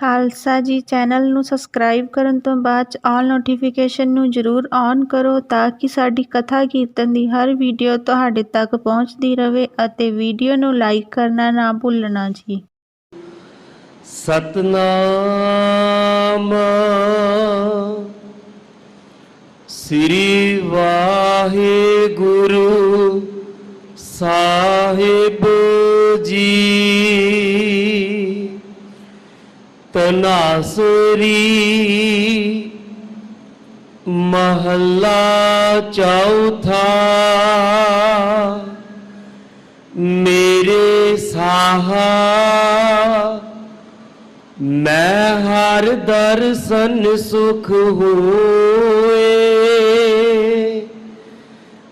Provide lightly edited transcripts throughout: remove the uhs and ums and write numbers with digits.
ਖਾਲਸਾ ਜੀ ਚੈਨਲ ਨੂੰ ਸਬਸਕ੍ਰਾਈਬ ਕਰਨ ਤੋਂ ਬਾਅਦ 'ਚ ਆਲ ਨੋਟੀਫਿਕੇਸ਼ਨ ਨੂੰ ਜ਼ਰੂਰ ਔਨ ਕਰੋ ਤਾਂ ਕਿ ਸਾਡੀ ਕਥਾ ਕੀਰਤਨ ਦੀ ਹਰ ਵੀਡੀਓ ਤੁਹਾਡੇ ਤੱਕ ਪਹੁੰਚਦੀ ਰਹੇ ਅਤੇ ਵੀਡੀਓ ਨੂੰ ਲਾਈਕ ਕਰਨਾ ਨਾ ਭੁੱਲਣਾ ਜੀ। ਸਤਨਾਮ ਸ੍ਰੀ ਵਾਹਿਗੁਰੂ ਸਾਹਿਬ ਜੀ। ਤਨਾਸਰੀ ਮਹੱਲਾ ਚੌਥਾ। ਮੇਰੇ ਸਾਹਾ मैं हर दर्शन सुख होए,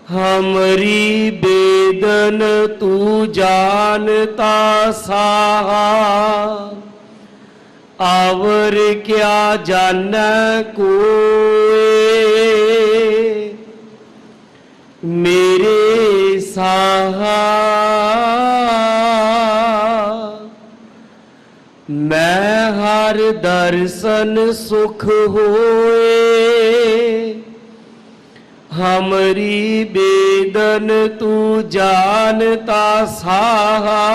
हमरी बेदन तू जानता साहा, आवर क्या जान कोए। मेरे साहा मैं हर दर्शन सुख होए, हमरी बेदन तू जानता साहा,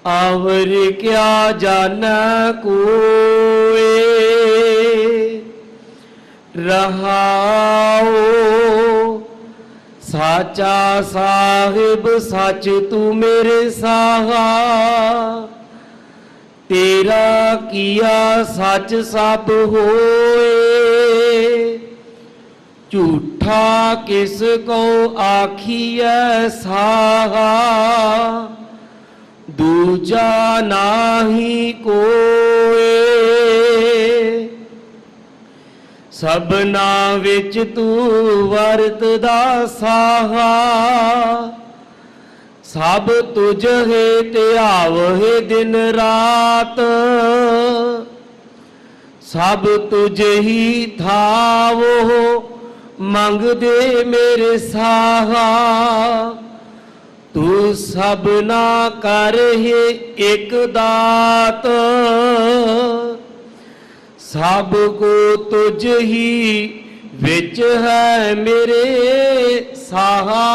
आवर क्या जान कोए। रहाओ साचा साहिब सच तू मेरे साहा, तेरा किया सच सब होए। झूठा किस को आखिए साहा, दूजा नाही कोए। सबना विच तू वरतदा साहा, सब तुझ है त्याव है दिन रात, सब तुझ ही थावो मंग दे मेरे साहा। तू सब ना कर है एक दात, सब को तुझ ही विच है मेरे साहा।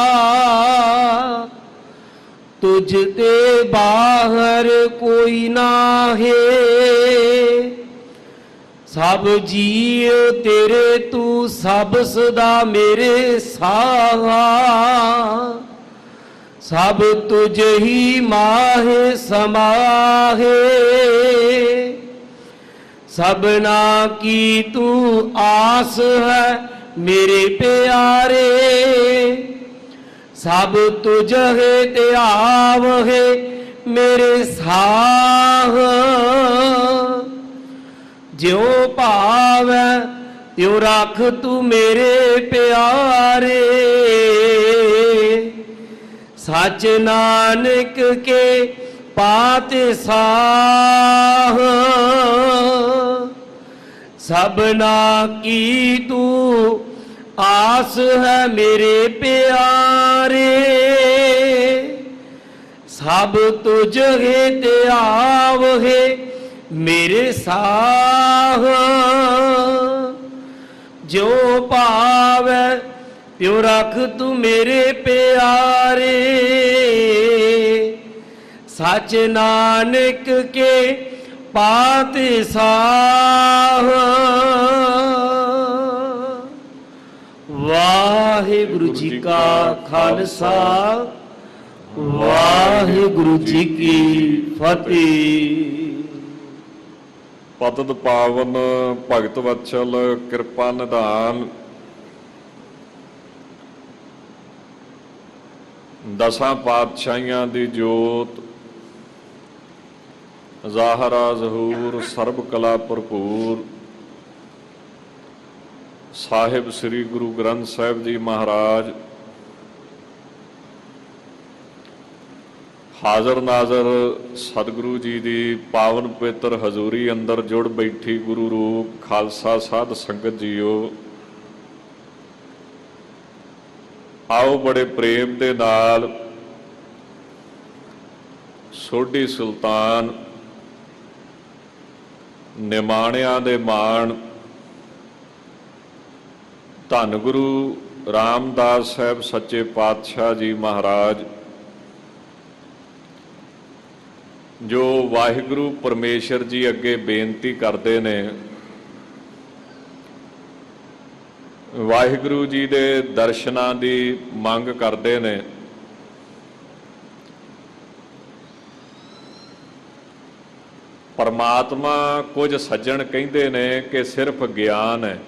तुझ ते बाहर कोई ना है, सब जीव तेरे तू सब सदा मेरे साहा। सब तुझ ही माहे समाहे, सबना की तू आस है मेरे प्यारे। सब तुझ है त्याव है मेरे साह, ज्यों भावै त्यों रख तू मेरे प्यारे। सच नानक के पाते साह, सबना की तू आस है मेरे प्यारे। सब तुझ है त्याव है मेरे साह, जो पावै त्यों रख तू मेरे प्यारे। सच नानक के पाते साह। वाहिगुरु जी का खालसा, वाहिगुरु जी की फतेह। पतत पावन भगत वत्सल कृपा निधान, दसां पातशाहियां दी जोत, ज़ाहरा ज़हूर सर्ब कला भरपूर, साहिब श्री गुरु ग्रंथ साहिब जी महाराज हाज़र नाज़र सतगुरु जी की पावन पवित्र हजूरी अंदर जुड़ बैठी गुरु रूप खालसा साध संगत जीओ। आओ बड़े प्रेम के नाल सोढ़ी सुल्तान ਨਿਮਾਣਿਆਂ ਦੇ ਮਾਣ ਧੰਨ ਗੁਰੂ ਰਾਮਦਾਸ ਸਾਹਿਬ ਸੱਚੇ ਪਾਤਸ਼ਾਹ ਜੀ ਮਹਾਰਾਜ, ਜੋ ਵਾਹਿਗੁਰੂ ਪਰਮੇਸ਼ਰ ਜੀ ਅੱਗੇ ਬੇਨਤੀ ਕਰਦੇ ਨੇ, ਵਾਹਿਗੁਰੂ ਜੀ ਦੇ ਦਰਸ਼ਨਾਂ ਦੀ ਮੰਗ ਕਰਦੇ ਨੇ। ਪਰਮਾਤਮਾ ਕੁਝ ਸੱਜਣ ਕਹਿੰਦੇ ਨੇ ਕਿ ਸਿਰਫ ਗਿਆਨ ਹੈ,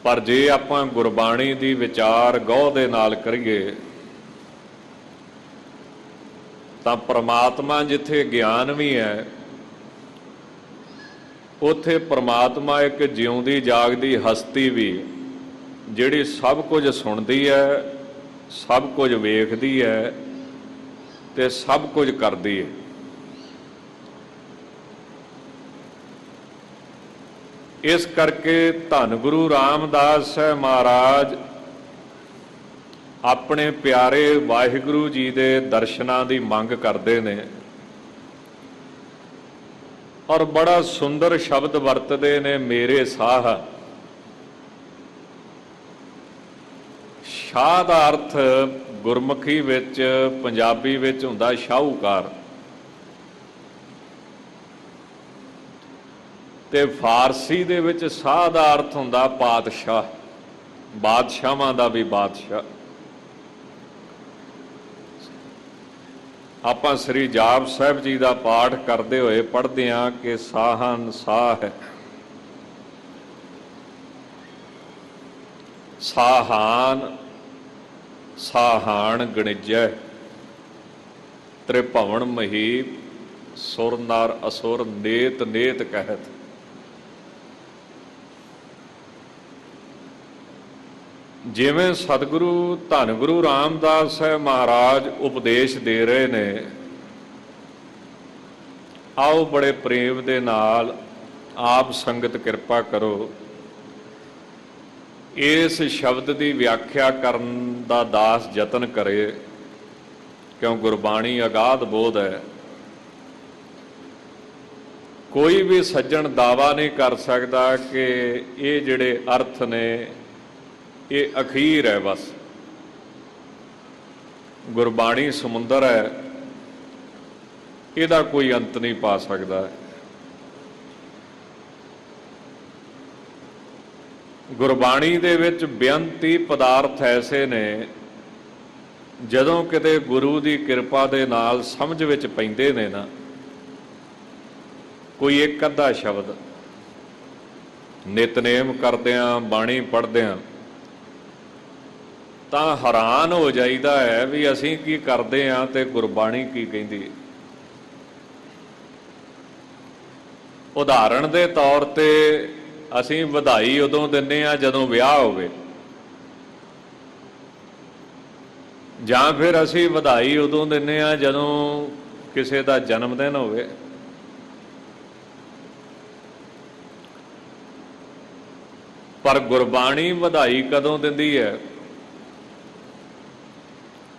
ਪਰ ਜੇ ਆਪਾਂ ਗੁਰਬਾਣੀ ਦੀ ਵਿਚਾਰ ਗਹੁ ਦੇ ਨਾਲ ਕਰੀਏ ਤਾਂ ਪਰਮਾਤਮਾ ਜਿੱਥੇ ਗਿਆਨ ਵੀ ਹੈ, ਉੱਥੇ ਪਰਮਾਤਮਾ ਇੱਕ ਜਿਉਂਦੀ ਜਾਗਦੀ ਹਸਤੀ ਵੀ, ਜਿਹੜੀ ਸਭ ਕੁਝ ਸੁਣਦੀ ਹੈ, ਸਭ ਕੁਝ ਵੇਖਦੀ ਹੈ ਤੇ ਸਭ ਕੁਝ ਕਰਦੀ ਹੈ। ਇਸ ਕਰਕੇ ਧੰਨ ਗੁਰੂ ਰਾਮਦਾਸ ਸਾਹਿਬ ਮਹਾਰਾਜ ਆਪਣੇ ਪਿਆਰੇ ਵਾਹਿਗੁਰੂ ਜੀ ਦੇ ਦਰਸ਼ਨਾਂ ਦੀ ਮੰਗ ਕਰਦੇ ਨੇ, ਔਰ ਬੜਾ ਸੁੰਦਰ ਸ਼ਬਦ ਵਰਤਦੇ ਨੇ, ਮੇਰੇ ਸਾਹ। ਸ਼ਾਹ ਦਾ ਅਰਥ ਗੁਰਮੁਖੀ ਵਿੱਚ, ਪੰਜਾਬੀ ਵਿੱਚ ਹੁੰਦਾ ਸ਼ਾਹੂਕਾਰ, ਤੇ ਫਾਰਸੀ ਦੇ ਵਿੱਚ ਸਾਹ ਦਾ ਅਰਥ ਹੁੰਦਾ ਪਾਤਸ਼ਾਹ, ਬਾਦਸ਼ਾਹਾਂ ਦਾ ਵੀ ਬਾਦਸ਼ਾਹ। ਆਪਾਂ ਸ੍ਰੀ ਜਾਪ ਸਾਹਿਬ ਜੀ ਦਾ ਪਾਠ ਕਰਦੇ ਹੋਏ ਪੜ੍ਹਦੇ ਹਾਂ ਕਿ ਸਾਹਨ ਸਾਹ ਹੈ, ਸਾਹਾਨ ਸਾਹਾਨ ਗਣਿਜੈ, ਤ੍ਰਿਭਵਨ ਮਹੀਪ ਸੁਰ ਨਰ ਅਸੁਰ ਨੇਤ ਨੇਤ ਕਹਿਤ। ਜਿਵੇਂ ਸਤਿਗੁਰੂ ਧੰਨ ਗੁਰੂ ਰਾਮਦਾਸ ਸਾਹਿਬ ਮਹਾਰਾਜ ਉਪਦੇਸ਼ ਦੇ ਰਹੇ ਨੇ, ਆਓ ਬੜੇ ਪ੍ਰੇਮ ਦੇ ਨਾਲ ਆਪ ਸੰਗਤ ਕਿਰਪਾ ਕਰੋ, ਇਸ ਸ਼ਬਦ ਦੀ ਵਿਆਖਿਆ ਕਰਨ ਦਾ ਦਾਸ ਯਤਨ ਕਰੇ, ਕਿਉਂ ਗੁਰਬਾਣੀ ਅਗਾਧ ਬੋਧ ਹੈ। ਕੋਈ ਵੀ ਸੱਜਣ ਦਾਵਾ ਨਹੀਂ ਕਰ ਸਕਦਾ ਕਿ ਇਹ ਜਿਹੜੇ ਅਰਥ ਨੇ ਇਹ ਅਖੀਰ ਹੈ। ਬਸ ਗੁਰਬਾਣੀ ਸਮੁੰਦਰ ਹੈ, ਇਹਦਾ ਕੋਈ ਅੰਤ ਨਹੀਂ ਪਾ ਸਕਦਾ। ਗੁਰਬਾਣੀ ਦੇ ਵਿੱਚ ਬੇਅੰਤੀ ਪਦਾਰਥ ਐਸੇ ਨੇ, ਜਦੋਂ ਕਿਤੇ ਗੁਰੂ ਦੀ ਕਿਰਪਾ ਦੇ ਨਾਲ ਸਮਝ ਵਿੱਚ ਪੈਂਦੇ ਨੇ ਨਾ, ਕੋਈ ਇੱਕ ਅੱਧਾ ਸ਼ਬਦ ਨਿਤਨੇਮ ਕਰਦਿਆਂ, ਬਾਣੀ ਪੜ੍ਹਦਿਆਂ, ਤਾਂ ਹੈਰਾਨ ਹੋ ਜਾਈਦਾ ਹੈ ਵੀ ਅਸੀਂ ਕੀ ਕਰਦੇ ਹਾਂ ਤੇ ਗੁਰਬਾਣੀ ਕੀ ਕਹਿੰਦੀ। ਉਦਾਹਰਣ ਦੇ ਤੌਰ ਤੇ ਅਸੀਂ ਵਧਾਈ ਉਦੋਂ ਦਿੰਦੇ ਹਾਂ ਜਦੋਂ ਵਿਆਹ ਹੋਵੇ, ਜਾਂ ਫਿਰ ਅਸੀਂ ਵਧਾਈ ਉਦੋਂ ਦਿੰਦੇ ਹਾਂ ਜਦੋਂ ਕਿਸੇ ਦਾ ਜਨਮ ਦਿਨ ਹੋਵੇ। ਪਰ ਗੁਰਬਾਣੀ ਵਧਾਈ ਕਦੋਂ ਦਿੰਦੀ ਹੈ?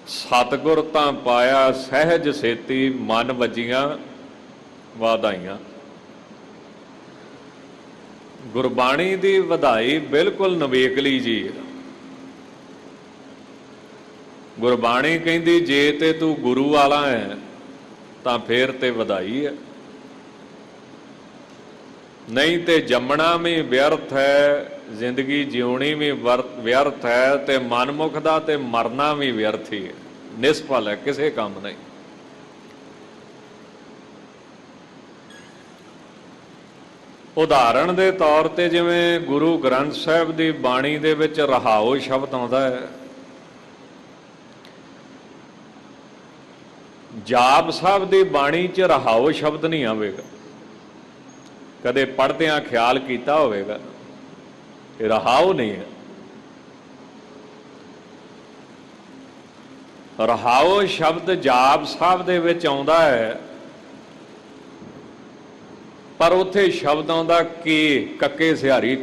ਸਤਿਗੁਰ ਤਾਂ ਪਾਇਆ ਸਹਿਜ ਸੇਤੀ, ਮਨ ਵੱਜੀਆਂ ਵਧਾਈਆਂ। ਗੁਰਬਾਣੀ ਦੀ ਵਧਾਈ ਬਿਲਕੁਲ ਨਵੇਕਲੀ ਜੀ ਹੈ। ਗੁਰਬਾਣੀ ਕਹਿੰਦੀ ਜੇ ਤੇ ਤੂੰ ਗੁਰੂ ਵਾਲਾ ਹੈ ਤਾਂ ਫੇਰ ਤੇ ਵਧਾਈ ਹੈ, ਨਹੀਂ ਤੇ ਜੰਮਣਾ ਵੀ ਵਿਅਰਥ ਹੈ, ਜ਼ਿੰਦਗੀ ਜਿਉਣੀ ਵੀ ਵਿਅਰਥ ਹੈ, ਤੇ ਮਨਮੁਖ ਦਾ ਤੇ ਮਰਨਾ ਵੀ ਵਿਅਰਥ ਹੀ ਹੈ, ਨਿਸਫਲ ਹੈ, ਕਿਸੇ ਕੰਮ ਨਹੀਂ। ਉਦਾਹਰਣ ਦੇ ਤੌਰ ਤੇ ਜਿਵੇਂ ਗੁਰੂ ਗ੍ਰੰਥ ਸਾਹਿਬ ਦੀ ਬਾਣੀ ਦੇ ਵਿੱਚ ਰਹਾਉ ਸ਼ਬਦ ਆਉਂਦਾ ਹੈ, ਜਾਪ ਸਾਹਿਬ ਦੀ ਬਾਣੀ 'ਚ ਰਹਾਉ ਸ਼ਬਦ ਨਹੀਂ ਆਵੇਗਾ। ਕਦੇ ਪੜ੍ਹਦਿਆਂ ਖਿਆਲ ਕੀਤਾ ਹੋਵੇਗਾ, ਇਹ ਰਹਾਉ ਨਹੀਂ ਹੈ। ਰਹਾਉ ਸ਼ਬਦ ਜਾਪ ਸਾਹਿਬ ਦੇ ਵਿੱਚ ਆਉਂਦਾ ਹੈ, ਪਰ ਉੱਥੇ ਸ਼ਬਦ ਆਉਂਦਾ ਕਿ ਕੱਕੇ ਸਿਹਾਰੀ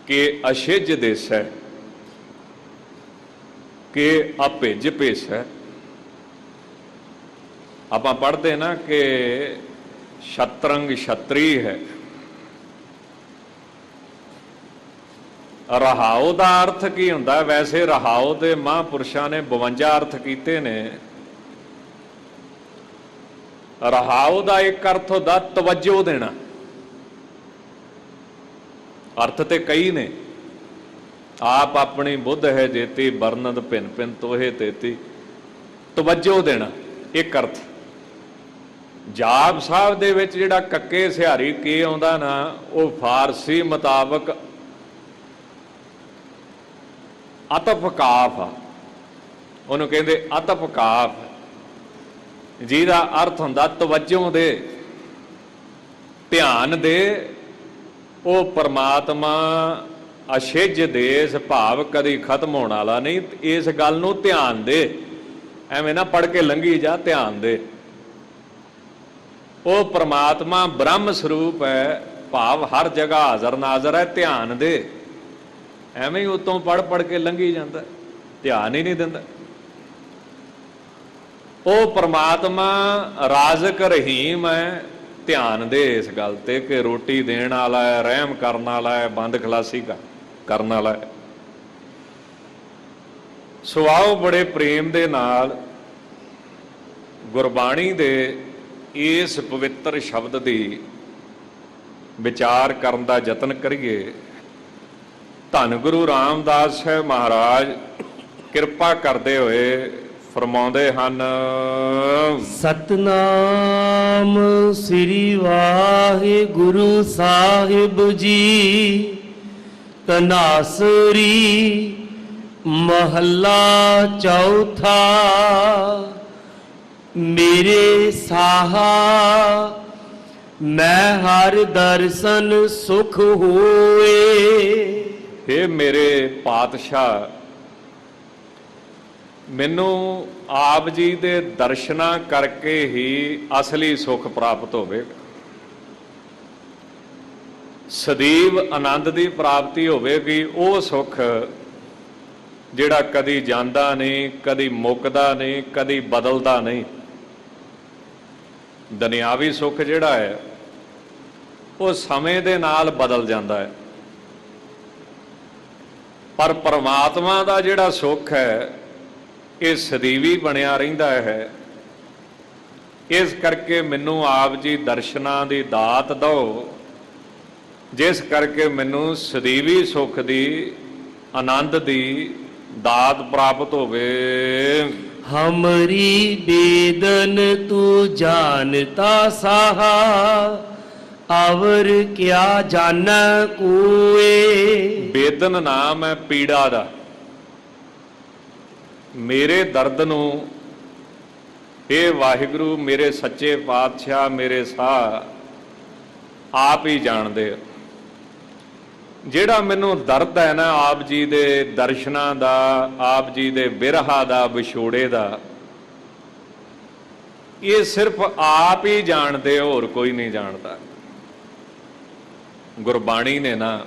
ਕੇ ਅਸ਼ਿਜ ਦੇਸੈ, ਕਿ ਅਭਿਜ ਭੇਸੈ। ਆਪਾਂ ਪੜ੍ਹਦੇ ਨਾ ਕਿ ਸ਼ਤਰੰਗ ਛਤਰੀ ਹੈ। ਰਹਾਉ ਦਾ ਅਰਥ ਕੀ ਹੁੰਦਾ? ਵੈਸੇ ਰਹਾਉ ਦੇ ਮਹਾਂਪੁਰਸ਼ਾਂ ਨੇ 52 ਅਰਥ ਕੀਤੇ ਨੇ। ਰਹਾਉ ਦਾ ਇੱਕ ਅਰਥ ਹੁੰਦਾ ਤਵੱਜੋ ਦੇਣਾ। ਅਰਥ ਤੇ ਕਈ ਨੇ। ਆਪ ਆਪਣੀ ਬੁੱਧ ਹੈ ਜੇਤੀ ਵਰਨਦ ਭਿੰਨ ਭਿੰਨ ਤੋਹੇ ਤੇਤੀ। ਤਵੱਜੋ ਦੇਣਾ ਇੱਕ ਅਰਥ। ਜਾਪ ਸਾਹਿਬ ਦੇ ਵਿੱਚ ਜਿਹੜਾ ਕੱਕੇ ਸਿਹਾਰੀ ਕੇ ਆਉਂਦਾ ਨਾ, ਉਹ ਫਾਰਸੀ ਮੁਤਾਬਕ ਅਤਪ ਕਾਫ ਆ। ਉਹਨੂੰ ਕਹਿੰਦੇ ਅਤਪ ਕਾਫ, ਜਿਹਦਾ ਅਰਥ ਹੁੰਦਾ ਤਵੱਜੋ ਦੇ, ਧਿਆਨ ਦੇ। ਉਹ ਪਰਮਾਤਮਾ ਅਛਿਜ ਦੇਸ ਭਾਵ ਕਦੀ ਖਤਮ ਹੋਣ ਵਾਲਾ ਨਹੀਂ। ਇਸ ਗੱਲ ਨੂੰ ਧਿਆਨ ਦੇ, ਐਵੇਂ ਨਾ ਪੜ੍ਹ ਕੇ ਲੰਘੀ ਜਾ, ਧਿਆਨ ਦੇ। ਉਹ ਪਰਮਾਤਮਾ ਬ੍ਰਹਮ ਸਰੂਪ ਹੈ, ਭਾਵ ਹਰ ਜਗ੍ਹਾ ਹਾਜ਼ਰ ਨਾਜ਼ਰ ਹੈ, ਧਿਆਨ ਦੇ। ਐਵੇਂ ਹੀ ਉਤੋਂ ਪੜ੍ਹ ਕੇ ਲੰਘੀ ਜਾਂਦਾ, ਧਿਆਨ ਹੀ ਨਹੀਂ ਦਿੰਦਾ। ਉਹ ਪਰਮਾਤਮਾ ਰਾਜ਼ਕ ਰਹੀਮ ਹੈ, ਧਿਆਨ ਦੇ ਇਸ ਗੱਲ ਤੇ ਕਿ ਰੋਟੀ ਦੇਣ ਵਾਲਾ ਹੈ, ਰਹਿਮ ਕਰਨ ਵਾਲਾ ਹੈ, ਬੰਦ ਖਲਾਸੀ ਕਰਨ ਵਾਲਾ ਹੈ। ਸੋ ਆਓ ਬੜੇ ਪ੍ਰੇਮ ਦੇ ਨਾਲ ਗੁਰਬਾਣੀ ਦੇ ਇਸ ਪਵਿੱਤਰ ਸ਼ਬਦ ਦੀ ਵਿਚਾਰ ਕਰਨ ਦਾ ਯਤਨ ਕਰੀਏ। ਧੰਨ ਗੁਰੂ ਰਾਮਦਾਸ ਸਾਹਿਬ ਮਹਾਰਾਜ ਕਿਰਪਾ ਕਰਦੇ ਹੋਏ ਫਰਮਾਉਂਦੇ ਹਨ, ਸਤਨਾਮ ਸ੍ਰੀ ਵਾਹਿਗੁਰੂ ਸਾਹਿਬ ਜੀ। ਤਨਾਸਰੀ ਮਹੱਲਾ ਚੌਥਾ। ਮੇਰੇ ਸਾਹਾ ਮੈਂ ਹਰ ਦਰਸ਼ਨ ਸੁਖ ਹੋਏ। ਹੇ ਮੇਰੇ ਪਾਤਸ਼ਾਹ, ਮੈਨੂੰ ਆਪ ਜੀ ਦੇ ਦਰਸ਼ਨਾਂ ਕਰਕੇ ਹੀ ਅਸਲੀ ਸੁੱਖ ਪ੍ਰਾਪਤ ਹੋਵੇਗਾ। ਸਦੀਵ ਆਨੰਦ ਦੀ ਪ੍ਰਾਪਤੀ ਹੋਵੇਗੀ। ਉਹ ਸੁੱਖ ਜਿਹੜਾ ਕਦੀ ਜਾਂਦਾ ਨਹੀਂ, ਕਦੀ ਮੁੱਕਦਾ ਨਹੀਂ, ਕਦੀ ਬਦਲਦਾ ਨਹੀਂ। ਦੁਨਿਆਵੀ ਸੁੱਖ ਜਿਹੜਾ ਹੈ ਉਹ ਸਮੇਂ ਦੇ ਨਾਲ ਬਦਲ ਜਾਂਦਾ ਹੈ, ਪਰ ਪਰਮਾਤਮਾ ਦਾ ਜਿਹੜਾ ਸੁੱਖ ਹੈ ਇਹ ਸਦੀਵੀ ਬਣਿਆ ਰਹਿੰਦਾ ਹੈ। ਇਸ ਕਰਕੇ ਮੈਨੂੰ ਆਪ ਜੀ ਦਰਸ਼ਨਾਂ ਦੀ ਦਾਤ ਦਿਓ, ਜਿਸ ਕਰਕੇ ਮੈਨੂੰ ਸਦੀਵੀ ਸੁੱਖ ਦੀ, ਆਨੰਦ ਦੀ ਦਾਤ ਪ੍ਰਾਪਤ ਹੋਵੇ। ਹਮਰੀ ਬੇਦਨ ਤੂੰ ਜਾਣਤਾ ਸਾਹਾ, ਅਵਰ ਕਿਆ ਜਾਣੈ ਕੋਏ। ਬੇਦਨ ਨਾਮ ਹੈ ਪੀੜਾ ਦਾ। ਮੇਰੇ ਦਰਦ ਨੂੰ ਇਹ ਵਾਹਿਗੁਰੂ ਮੇਰੇ ਸੱਚੇ ਪਾਤਸ਼ਾਹ ਮੇਰੇ ਸਾਹ ਆਪ ਹੀ ਜਾਣਦੇ। ਜਿਹੜਾ ਮੈਨੂੰ ਦਰਦ ਹੈ ਨਾ ਆਪ ਜੀ ਦੇ ਦਰਸ਼ਨਾਂ ਦਾ, ਆਪ ਜੀ ਦੇ ਬਿਰਹਾ ਦਾ, ਵਿਛੋੜੇ ਦਾ, ਇਹ ਸਿਰਫ ਆਪ ਹੀ ਜਾਣਦੇ, ਹੋਰ ਕੋਈ ਨਹੀਂ ਜਾਣਦਾ। ਗੁਰਬਾਣੀ ਨੇ ਨਾ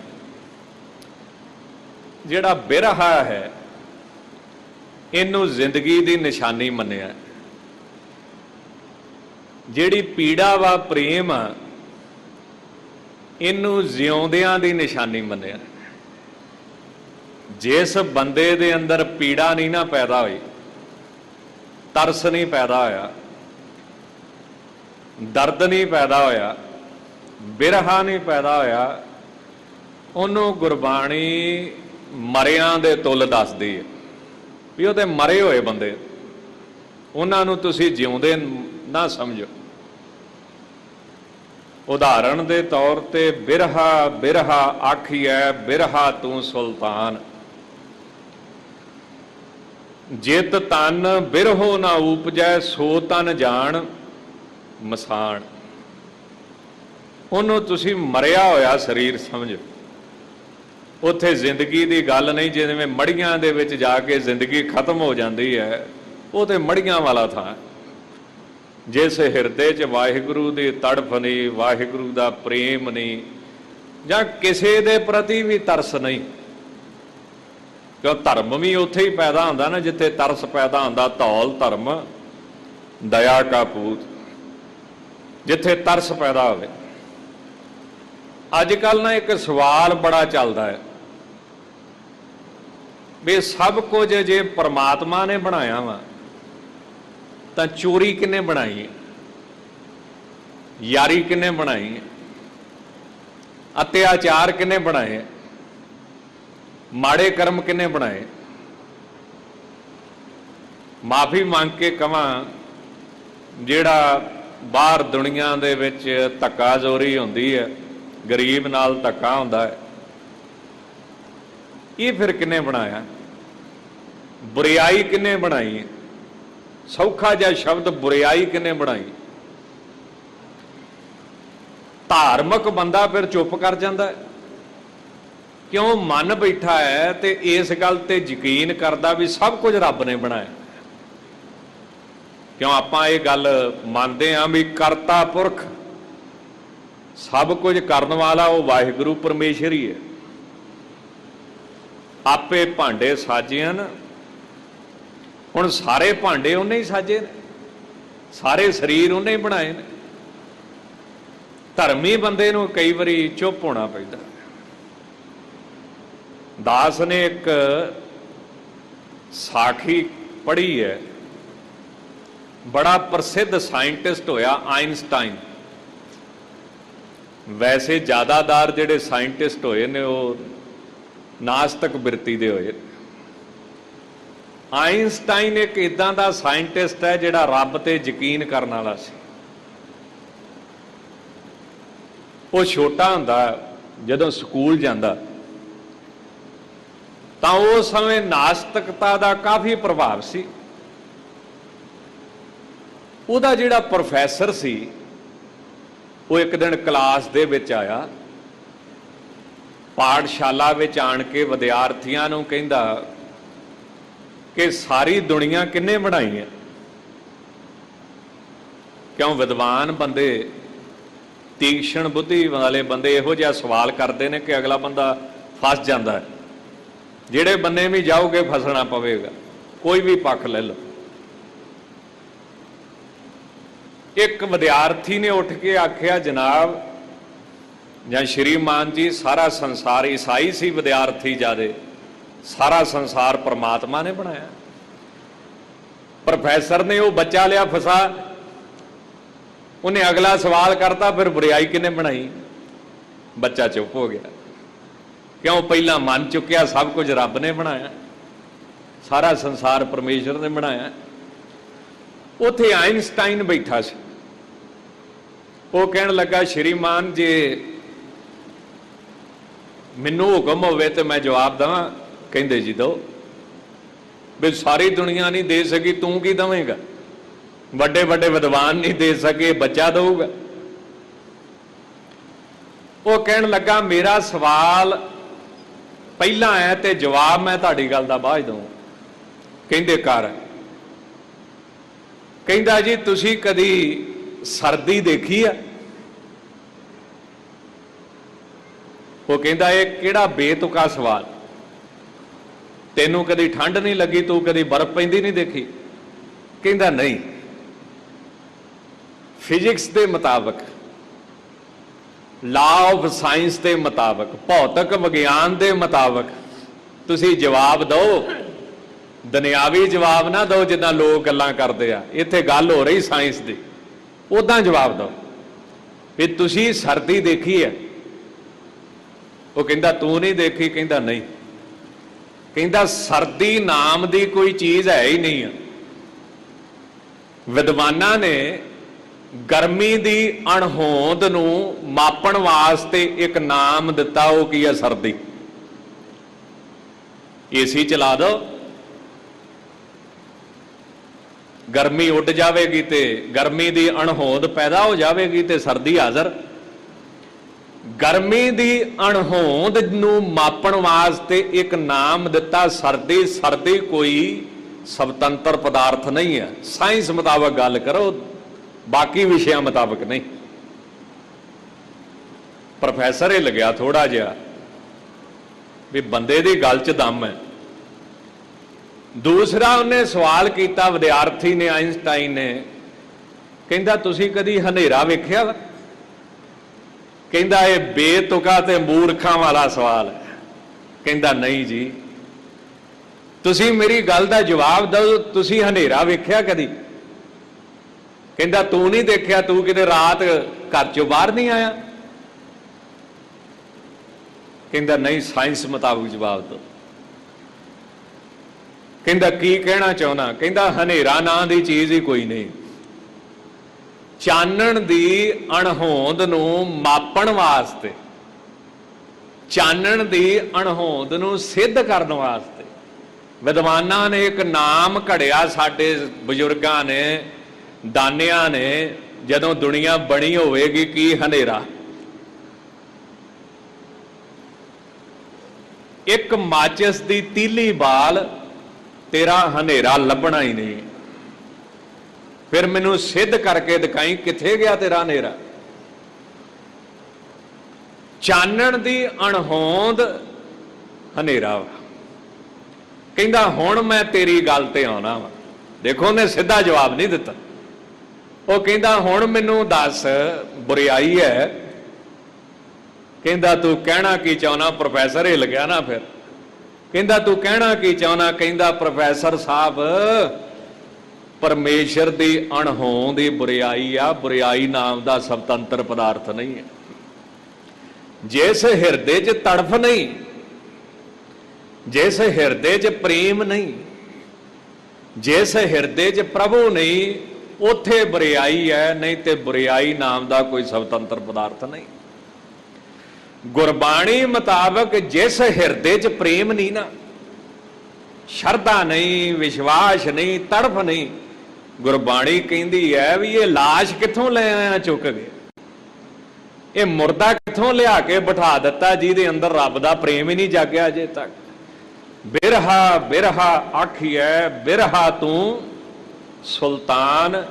ਜਿਹੜਾ ਬਿਰਹਾ ਹੈ ਇਹਨੂੰ ਜ਼ਿੰਦਗੀ ਦੀ ਨਿਸ਼ਾਨੀ ਮੰਨਿਆ। ਜਿਹੜੀ ਪੀੜਾ ਵਾ ਪ੍ਰੇਮ ਆ, ਇਹਨੂੰ ਜਿਉਂਦਿਆਂ ਦੀ ਨਿਸ਼ਾਨੀ ਮੰਨਿਆ। ਜਿਸ ਬੰਦੇ ਦੇ ਅੰਦਰ ਪੀੜਾ ਨਹੀਂ ਨਾ ਪੈਦਾ ਹੋਈ, ਤਰਸ ਨਹੀਂ ਪੈਦਾ ਹੋਇਆ, ਦਰਦ ਨਹੀਂ ਪੈਦਾ ਹੋਇਆ, ਬਿਰਹਾ ਨਹੀਂ ਪੈਦਾ ਹੋਇਆ, ਉਹਨੂੰ ਗੁਰਬਾਣੀ ਮਰਿਆਂ ਦੇ ਤੁੱਲ ਦੱਸਦੀ ਹੈ ਵੀ ਉਹ ਤੇ ਮਰੇ ਹੋਏ ਬੰਦੇ, ਉਹਨਾਂ ਨੂੰ ਤੁਸੀਂ ਜਿਉਂਦੇ ਨਾ ਸਮਝੋ। ਉਦਾਹਰਣ ਦੇ ਤੌਰ ਤੇ ਬਿਰਹਾ ਬਿਰਹਾ ਆਖੀਐ ਬਿਰਹਾ ਤੂੰ ਸੁਲਤਾਨ। ਜਿਤ ਤਨ ਬਿਰਹੋ ਨਾ ਉਪਜੈ ਸੋ ਤਨ ਜਾਣ ਮਸਾਣ। ਉਹਨੂੰ ਤੁਸੀਂ ਮਰਿਆ ਹੋਇਆ ਸਰੀਰ ਸਮਝੋ। ਉੱਥੇ ਜ਼ਿੰਦਗੀ ਦੀ ਗੱਲ ਨਹੀਂ, ਜਿਵੇਂ ਮੜੀਆਂ ਦੇ ਵਿੱਚ ਜਾ ਕੇ ਜ਼ਿੰਦਗੀ ਖਤਮ ਹੋ ਜਾਂਦੀ ਹੈ, ਉਹ ਤੇ ਮੜੀਆਂ ਵਾਲਾ ਥਾਂ। ਜਿਸ ਹਿਰਦੇ 'ਚ ਵਾਹਿਗੁਰੂ ਦੀ ਤੜਫ ਨਹੀਂ, ਵਾਹਿਗੁਰੂ ਦਾ ਪ੍ਰੇਮ ਨਹੀਂ, ਜਾਂ ਕਿਸੇ ਦੇ ਪ੍ਰਤੀ ਵੀ ਤਰਸ ਨਹੀਂ, ਕਿਉਂ ਧਰਮ ਵੀ ਉੱਥੇ ਹੀ ਪੈਦਾ ਹੁੰਦਾ ਨਾ ਜਿੱਥੇ ਤਰਸ ਪੈਦਾ ਹੁੰਦਾ। ਧੌਲ ਧਰਮ दया का पूत, जिथे तरस पैदा होवे। अजकल ना एक सवाल बड़ा चलता है भी सब कुछ जे परमात्मा ने बनाया वा तो चोरी किने बनाई है, यारी किने बनाई है, अत्याचार किने बनाए, माड़े कर्म किने बनाए। माफ़ी मंग के कवां जिहड़ा बाहर दुनिया दे विच धक्का जोरी होंदी है, गरीब नाल धक्का हुंदा है, ये फिर किने बनाया? बुरियाई किने बनाई है? सौखा जिहा शब्द बुरियाई किने बनाई? धार्मिक बंदा फिर चुप कर जाता है, क्यों? मन बैठा है तो इस गल ते यकीन करता भी सब कुछ रब ने बनाया। क्यों आपां ये गल मानते हैं भी करता पुरख, सब कुछ करने वाला वो वाहिगुरु परमेश्वर ही है। आपे भांडे साजे हैं, हुण सारे भांडे उन्हें ही साजे ने, सारे शरीर उन्हें ही बनाए ने। धर्मी बंदे नूं कई बारी चुप होना पैंदा। दास ने एक साखी पढ़ी है, बड़ा प्रसिद्ध साइंटिस्ट होया आइनस्टाइन। वैसे ज़्यादातर जिहड़े साइंटिस्ट होए ने वो नास्तिक बिरती दे होए। आइनस्टाइन एक इदां दा साइंटिस्ट है जिहड़ा रब ते यकीन करने वाला सी। वो छोटा हुंदा जदों स्कूल जांदा तां उस समय नास्तिकता दा काफ़ी प्रभाव सी। उहदा जिहड़ा प्रोफैसर सी वो एक दिन क्लास दे विच आया, पाठशाला विच आण के विद्यार्थियों नूं कहिंदा कि सारी दुनिया किन्ने बनाई है? क्यों विद्वान बंदे, तीक्ष्ण बुद्धि वाले बंदे इहो जिहा सवाल करते हैं कि अगला बंदा फस जाता है। जिहड़े बंदे भी जाओगे फसना पवेगा, कोई भी पक्ष ले लो। एक विद्यार्थी ने उठ के आख्या, जनाब या श्रीमान जी, सारा संसार, ईसाई सी विद्यार्थी ज्यादा, सारा संसार परमात्मा ने बनाया। प्रोफैसर ने वो बच्चा लिया फसा, उन्हें अगला सवाल करता, फिर बुराई किने बनाई? बच्चा चुप हो गया। क्यों? पहला मान चुकिया सब कुछ रब ने बनाया, सारा संसार परमेश्वर ने बनाया। उथे आइनस्टाइन बैठा सी, वो कहन लगा, श्रीमान जी मैनू हुक्म होवे तो मैं जवाब देवां? कहंदे जी दो। भी सारी दुनिया नहीं दे सकी, तू की देवेगा? बड़े बड़े विद्वान नहीं दे सके, बच्चा दूगा। वो कहन लगा, मेरा सवाल पहला है तो जवाब मैं तुहाडी गल दा बाद दूँ। कहंदे कर। कहंदा जी तुसी कदी सर्दी देखी है? वो कहंदा ये किहड़ा बेतुका सवाल, तेनों कदी ठंड नहीं लगी, तू कदी बर्फ पैंदी नहीं देखी? कहंदा नहीं, फिजिक्स के मुताबिक, लॉ ऑफ साइंस के मुताबिक, भौतिक विज्ञान के मुताबिक तुसी जवाब दो। दुनियावी जवाब ना दो जिदा लोग गल्लां करते आ, इत्थे गल हो रही साइंस की। उदा जवाब दो भी तुसी सर्दी देखी है? वो कहंदा तू नहीं देखी? कहंदा नहीं। कहंदा सर्दी नाम की कोई चीज है ही नहीं है। विद्वानां ने गर्मी की अणहोंद नूं मापण वास्ते एक नाम दिता, वो की है? सर्दी। एसी चला दो, गर्मी उड जाएगी तो गर्मी की अणहोंद पैदा हो जाएगी तो सर्दी हाजर। गर्मी की अणहोंद नूं मापण वास्ते एक नाम दिता सर्दी। सर्दी कोई स्वतंत्र पदार्थ नहीं है। साइंस मुताबिक गल करो, बाकी विषयों मुताबिक नहीं। प्रोफैसर ही लग्या थोड़ा जिहा भी बंदे की गल च दम है। दूसरा उन्हें सवाल किया विद्यार्थी ने, आइनस्टाइन ने, ਕਹਿੰਦਾ ਤੁਸੀਂ ਕਦੀ ਹਨੇਰਾ ਵੇਖਿਆ ਵਾ? ਕਹਿੰਦਾ ਇਹ ਬੇਤੁਕਾ ਤੇ ਮੂਰਖਾਂ ਵਾਲਾ ਸਵਾਲ ਹੈ। ਕਹਿੰਦਾ ਨਹੀਂ ਜੀ, ਤੁਸੀਂ ਮੇਰੀ ਗੱਲ ਦਾ ਜਵਾਬ ਦਿਓ, ਤੁਸੀਂ ਹਨੇਰਾ ਵੇਖਿਆ ਕਦੀ? ਕਹਿੰਦਾ ਤੂੰ ਨਹੀਂ ਦੇਖਿਆ, ਤੂੰ ਕਿਤੇ ਰਾਤ ਘਰ ਚੋਂ ਬਾਹਰ ਨਹੀਂ ਆਇਆ? ਕਹਿੰਦਾ ਨਹੀਂ, ਸਾਇੰਸ ਮੁਤਾਬਕ ਜਵਾਬ ਦਿਓ। ਕਹਿੰਦਾ ਕੀ ਕਹਿਣਾ ਚਾਹੁੰਦਾ? ਕਹਿੰਦਾ ਹਨੇਰਾ ਨਾਂ ਦੀ ਚੀਜ਼ ਹੀ ਕੋਈ ਨਹੀਂ। ਚਾਨਣ ਦੀ ਅਣਹੋਂਦ ਨੂੰ ਮਾਪਣ ਵਾਸਤੇ, ਚਾਨਣ ਦੀ ਅਣਹੋਂਦ ਨੂੰ ਸਿੱਧ ਕਰਨ ਵਾਸਤੇ ਵਿਦਵਾਨਾਂ ਨੇ ਇੱਕ ਨਾਮ ਘੜਿਆ, ਸਾਡੇ ਬਜ਼ੁਰਗਾਂ ਨੇ, ਦਾਨਿਆਂ ਨੇ। ਜਦੋਂ ਦੁਨੀਆ ਬਣੀ ਹੋਵੇਗੀ ਕੀ ਹਨੇਰਾ? ਇੱਕ ਮਾਚਿਸ ਦੀ ਤੀਲੀ ਬਾਲ ਤੇਰਾ ਹਨੇਰਾ ਲੱਭਣਾ ਹੀ ਨਹੀਂ। ਫਿਰ ਮੈਨੂੰ ਸਿੱਧ ਕਰਕੇ ਦਿਖਾਈ ਕਿੱਥੇ ਗਿਆ ਤੇਰਾ ਹਨੇਰਾ। ਚਾਨਣ ਦੀ ਅਣਹੋਂਦ ਹਨੇਰਾ ਵਾ। ਕਹਿੰਦਾ ਹੁਣ ਮੈਂ ਤੇਰੀ ਗੱਲ ਤੇ ਆਉਣਾ ਵਾ। ਦੇਖੋ ਉਹਨੇ ਸਿੱਧਾ ਜਵਾਬ ਨਹੀਂ ਦਿੱਤਾ। ਉਹ ਕਹਿੰਦਾ ਹੁਣ ਮੈਨੂੰ ਦੱਸ ਬੁਰਾਈ ਹੈ। ਕਹਿੰਦਾ ਤੂੰ ਕਹਿਣਾ ਕੀ ਚਾਹੁੰਦਾ? ਪ੍ਰੋਫੈਸਰ ਹਿੱਲ ਗਿਆ ਨਾ ਫਿਰ। ਕਹਿੰਦਾ ਤੂੰ ਕਹਿਣਾ ਕੀ ਚਾਹੁੰਦਾ? ਕਹਿੰਦਾ ਪ੍ਰੋਫੈਸਰ ਸਾਹਿਬ, ਪਰਮੇਸ਼ਰ ਦੀ ਅਣਹੋਂਦ ਦੀ ਬੁਰਾਈ ਆ। ਬੁਰਾਈ ਨਾਮ ਦਾ ਸੁਤੰਤਰ ਪਦਾਰਥ ਨਹੀਂ ਹੈ। ਜਿਸ ਹਿਰਦੇ 'ਚ ਤੜਫ ਨਹੀਂ, ਜਿਸ ਹਿਰਦੇ 'ਚ ਪ੍ਰੇਮ ਨਹੀਂ, ਜਿਸ ਹਿਰਦੇ 'ਚ ਪ੍ਰਭੂ ਨਹੀਂ, ਉੱਥੇ ਬੁਰਾਈ ਹੈ। ਨਹੀਂ ਤੇ ਬੁਰਾਈ ਨਾਮ ਦਾ ਕੋਈ ਸੁਤੰਤਰ ਪਦਾਰਥ ਨਹੀਂ। ਗੁਰਬਾਣੀ ਮੁਤਾਬਕ ਜਿਸ ਹਿਰਦੇ 'ਚ ਪ੍ਰੇਮ ਨਹੀਂ ਨਾ, ਸ਼ਰਧਾ ਨਹੀਂ, ਵਿਸ਼ਵਾਸ ਨਹੀਂ, ਤੜਫ ਨਹੀਂ, ਗੁਰਬਾਣੀ ਕਹਿੰਦੀ ਹੈ ਵੀ ਇਹ ਲਾਸ਼ ਕਿੱਥੋਂ ਲੈ ਆਇਆ ਚੁੱਕ ਕੇ, ਇਹ ਮੁਰਦਾ ਕਿੱਥੋਂ ਲਿਆ ਕੇ ਬਿਠਾ ਦਿੱਤਾ ਜਿਹਦੇ ਅੰਦਰ ਰੱਬ ਦਾ ਪ੍ਰੇਮ ਹੀ ਨਹੀਂ ਜਾਗਿਆ ਅਜੇ ਤੱਕ। ਬਿਰਹਾ ਬਿਰਹਾ ਆਖੀਐ ਬਿਰਹਾ ਤੂੰ ਸੁਲਤਾਨ,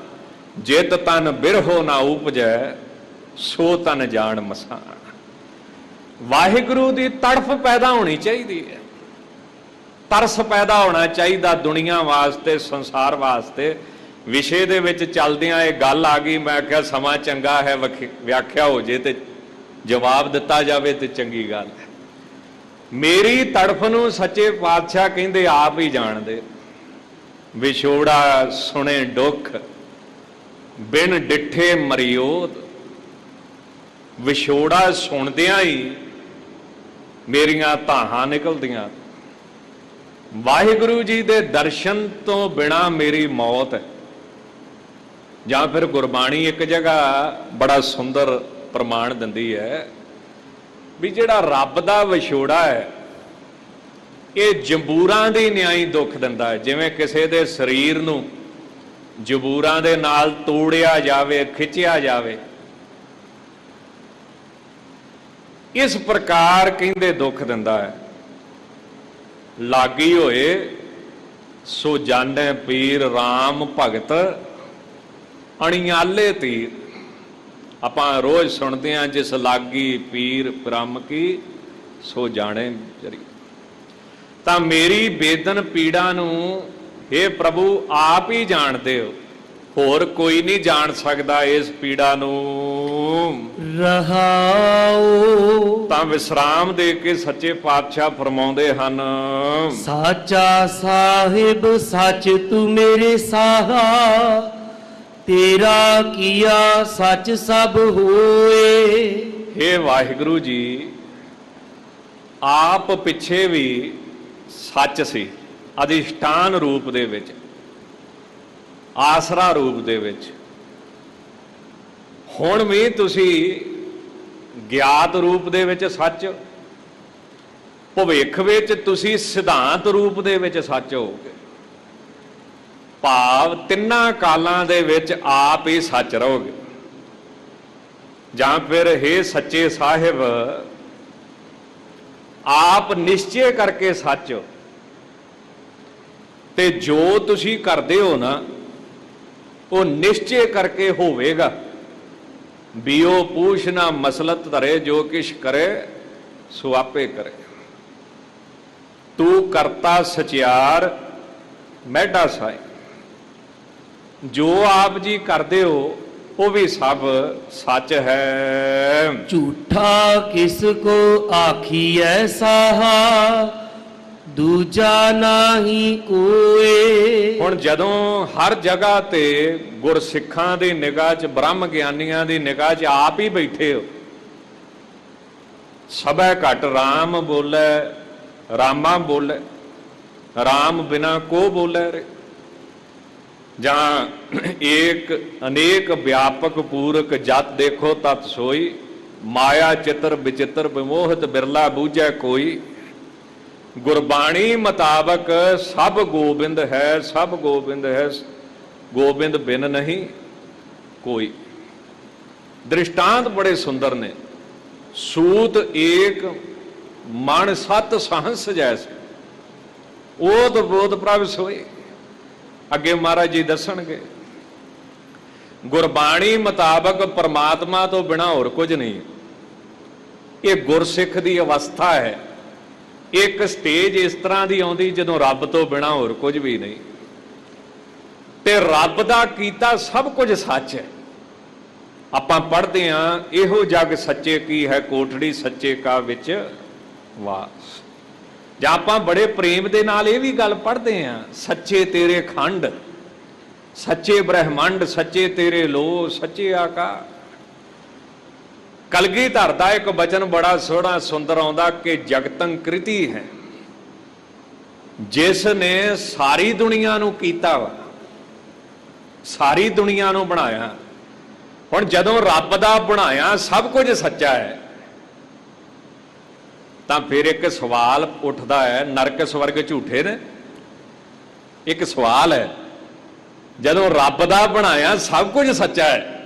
ਜਿਤ ਤਨ ਬਿਰਹੋ ਨਾ ਉਪਜੈ ਸੋ ਤਨ ਜਾਣ ਮਸਾਨ। ਵਾਹਿਗੁਰੂ ਦੀ ਤੜਫ ਪੈਦਾ ਹੋਣੀ ਚਾਹੀਦੀ ਹੈ, ਤਰਸ ਪੈਦਾ ਹੋਣਾ ਚਾਹੀਦਾ ਦੁਨੀਆ ਵਾਸਤੇ, ਸੰਸਾਰ ਵਾਸਤੇ। ਵਿਸ਼ੇ ਦੇ ਵਿੱਚ ਚੱਲਦਿਆਂ ਇਹ ਗੱਲ ਆ ਗਈ, ਮੈਂ ਕਿਹਾ ਸਮਾਂ ਚੰਗਾ ਹੈ, ਵਿਆਖਿਆ ਹੋ ਜੇ ਤੇ ਜਵਾਬ ਦਿੱਤਾ ਜਾਵੇ ਤੇ ਚੰਗੀ ਗੱਲ ਹੈ। ਮੇਰੀ ਤੜਫ ਨੂੰ ਸੱਚੇ ਪਾਤਸ਼ਾਹ ਕਹਿੰਦੇ ਆਪ ਹੀ ਜਾਣਦੇ। ਵਿਛੋੜਾ ਸੁਣੇ ਦੁੱਖ ਬਿਨ ਡਿੱਠੇ ਮਰਿਓਦ। ਵਿਛੋੜਾ ਸੁਣਦਿਆਂ ਹੀ ਮੇਰੀਆਂ ਧਾਹਾਂ ਨਿਕਲਦੀਆਂ। ਵਾਹਿਗੁਰੂ ਜੀ ਦੇ ਦਰਸ਼ਨ ਤੋਂ ਬਿਨਾ ਮੇਰੀ ਮੌਤ ਹੈ। ਜਾਂ ਫਿਰ ਗੁਰਬਾਣੀ ਇੱਕ ਜਗ੍ਹਾ ਬੜਾ ਸੁੰਦਰ ਪ੍ਰਮਾਣ ਦਿੰਦੀ ਹੈ ਵੀ ਜਿਹੜਾ ਰੱਬ ਦਾ ਵਿਛੋੜਾ ਹੈ ਇਹ ਜੰਬੂਰਾਂ ਦੀ ਨਿਆਈ ਦੁੱਖ ਦਿੰਦਾ ਹੈ। ਜਿਵੇਂ ਕਿਸੇ ਦੇ ਸਰੀਰ ਨੂੰ ਜੰਬੂਰਾਂ ਦੇ ਨਾਲ ਤੋੜਿਆ ਜਾਵੇ, ਖਿੱਚਿਆ ਜਾਵੇ, ਇਸ ਪ੍ਰਕਾਰ ਕਹਿੰਦੇ ਦੁੱਖ ਦਿੰਦਾ ਹੈ। ਲਾਗੀ ਹੋਏ ਸੋ ਜਾਣੈ ਪੀਰ RAM ਭਗਤ ਅਣਿਆਲੇ ਤੀਰ। ਆਪਾਂ ਰੋਜ਼ ਸੁਣਦੇ ਹਾਂ ਜਿਸ ਲਾਗੀ ਪੀਰ ਬ੍ਰਹਮ ਕੀ ਸੋ ਜਾਣੇ ਜਰੀ। ਤਾਂ ਮੇਰੀ ਬੇਦਨ ਪੀੜਾ ਨੂੰ हे ਪ੍ਰਭੂ ਆਪ ਹੀ ਜਾਣਦੇ ਹੋ, ਹੋਰ ਕੋਈ ਨਹੀਂ ਜਾਣ ਸਕਦਾ ਇਸ ਪੀੜਾ ਨੂੰ। ਰਹਾਉ ਤਾਂ ਵਿਸਰਾਮ ਦੇ ਕੇ ਸੱਚੇ ਪਾਤਸ਼ਾਹ ਫਰਮਾਉਂਦੇ ਹਨ, ਸਾਚਾ ਸਾਹਿਬ ਸੱਚ ਤੂੰ ਮੇਰੇ ਸਾਹਾ, ਤੇਰਾ ਕੀਆ ਸੱਚ ਸਭ ਹੋਏ। हे ਵਾਹਿਗੁਰੂ ਜੀ, ਆਪ ਪਿੱਛੇ ਵੀ ਸੱਚ ਸੀ, ਅਧਿਸ਼ਠਾਨ ਰੂਪ ਦੇ ਵਿੱਚ, ਆਸਰਾ ਰੂਪ ਦੇ ਵਿੱਚ। ਹੁਣ ਵੀ ਤੁਸੀਂ ਗਿਆਤ ਰੂਪ ਦੇ ਵਿੱਚ ਸੱਚ, ਭਵਿੱਖ ਵਿੱਚ ਤੁਸੀਂ ਸਿਧਾਂਤ ਰੂਪ ਦੇ ਵਿੱਚ ਸੱਚ ਹੋਗੇ। ਭਾਵ ਤਿੰਨਾਂ ਕਾਲਾਂ ਦੇ ਵਿੱਚ ਆਪ ਹੀ ਸੱਚ ਰਹੋਗੇ। ਜਾਂ ਫਿਰ हे ਸੱਚੇ ਸਾਹਿਬ, ਆਪ ਨਿਸ਼ਚੈ ਕਰਕੇ ਸੱਚ ਹੋ, ਤੇ ਜੋ ਤੁਸੀਂ ਕਰਦੇ ਹੋ ਨਾ ਉਹ ਨਿਸ਼ਚੈ ਕਰਕੇ ਹੋਵੇਗਾ। ਬਿਓ ਪੂਛ ਨਾ ਮਸਲਤ ਧਰੇ, ਜੋ ਕਿਛ ਕਰੇ ਸੋ ਆਪੇ ਕਰੇ। ਤੂੰ ਕਰਤਾ ਸਚਿਆਰ ਮੈਡਾ ਸਾਈ। ਜੋ ਆਪ ਜੀ ਕਰਦੇ ਹੋ वो भी सब सच है। झूठा किसको आखिए साहा, दूजा नाही कोए। हुण जदों हर जगह ते गुरसिखां दी निगाह च, ब्रह्म ज्ञानियां दी निगाह च आप ही बैठे हो, सबै घट राम बोले, रामा बोले, राम बिना को बोले रे। जहां एक अनेक व्यापक पूरक जत देखो तत् सोई, माया चित्र विचित्र विमोहित बिरला बूझे कोई। गुरबाणी मुताबक सब गोबिंद है, सब गोबिंद है, गोबिंद बिन नहीं कोई। दृष्टांत बड़े सुंदर ने। सूत एक मन सत सहंस जैसे, ओत बोध प्रभ सोई। अगे महाराज जी दसणगे गुरबाणी मुताबक परमात्मा तो बिना होर कुछ नहीं। ये गुरसिख की अवस्था है। एक स्टेज इस तरह की आउंदी जदों रब तो बिना होर कुछ भी नहीं, ते रब दा कीता सब कुछ सच है। आपां पढ़दे हां, इहो जग सच्चे की है कोठड़ी, सच्चे का विच वास। जां आपां बड़े प्रेम दे नाल इह भी गल पढ़दे हां, सच्चे तेरे खंड, सच्चे ब्रह्मंड, सच्चे तेरे लो, सच्चे आकाश। कलगीधर दा एक बचन बड़ा सोहना सुंदर आउंदा कि जगतं कृति है, जिसने सारी दुनिया नूं कीता वा, सारी दुनिया नूं बनाया। हुण जदों रब दा बनाया सब कुछ सच्चा है, तां फिर एक सवाल उठदा है, नरक स्वर्ग झूठे ने? एक सवाल है, जदों रब दा बनाया सब कुछ सच्चा है,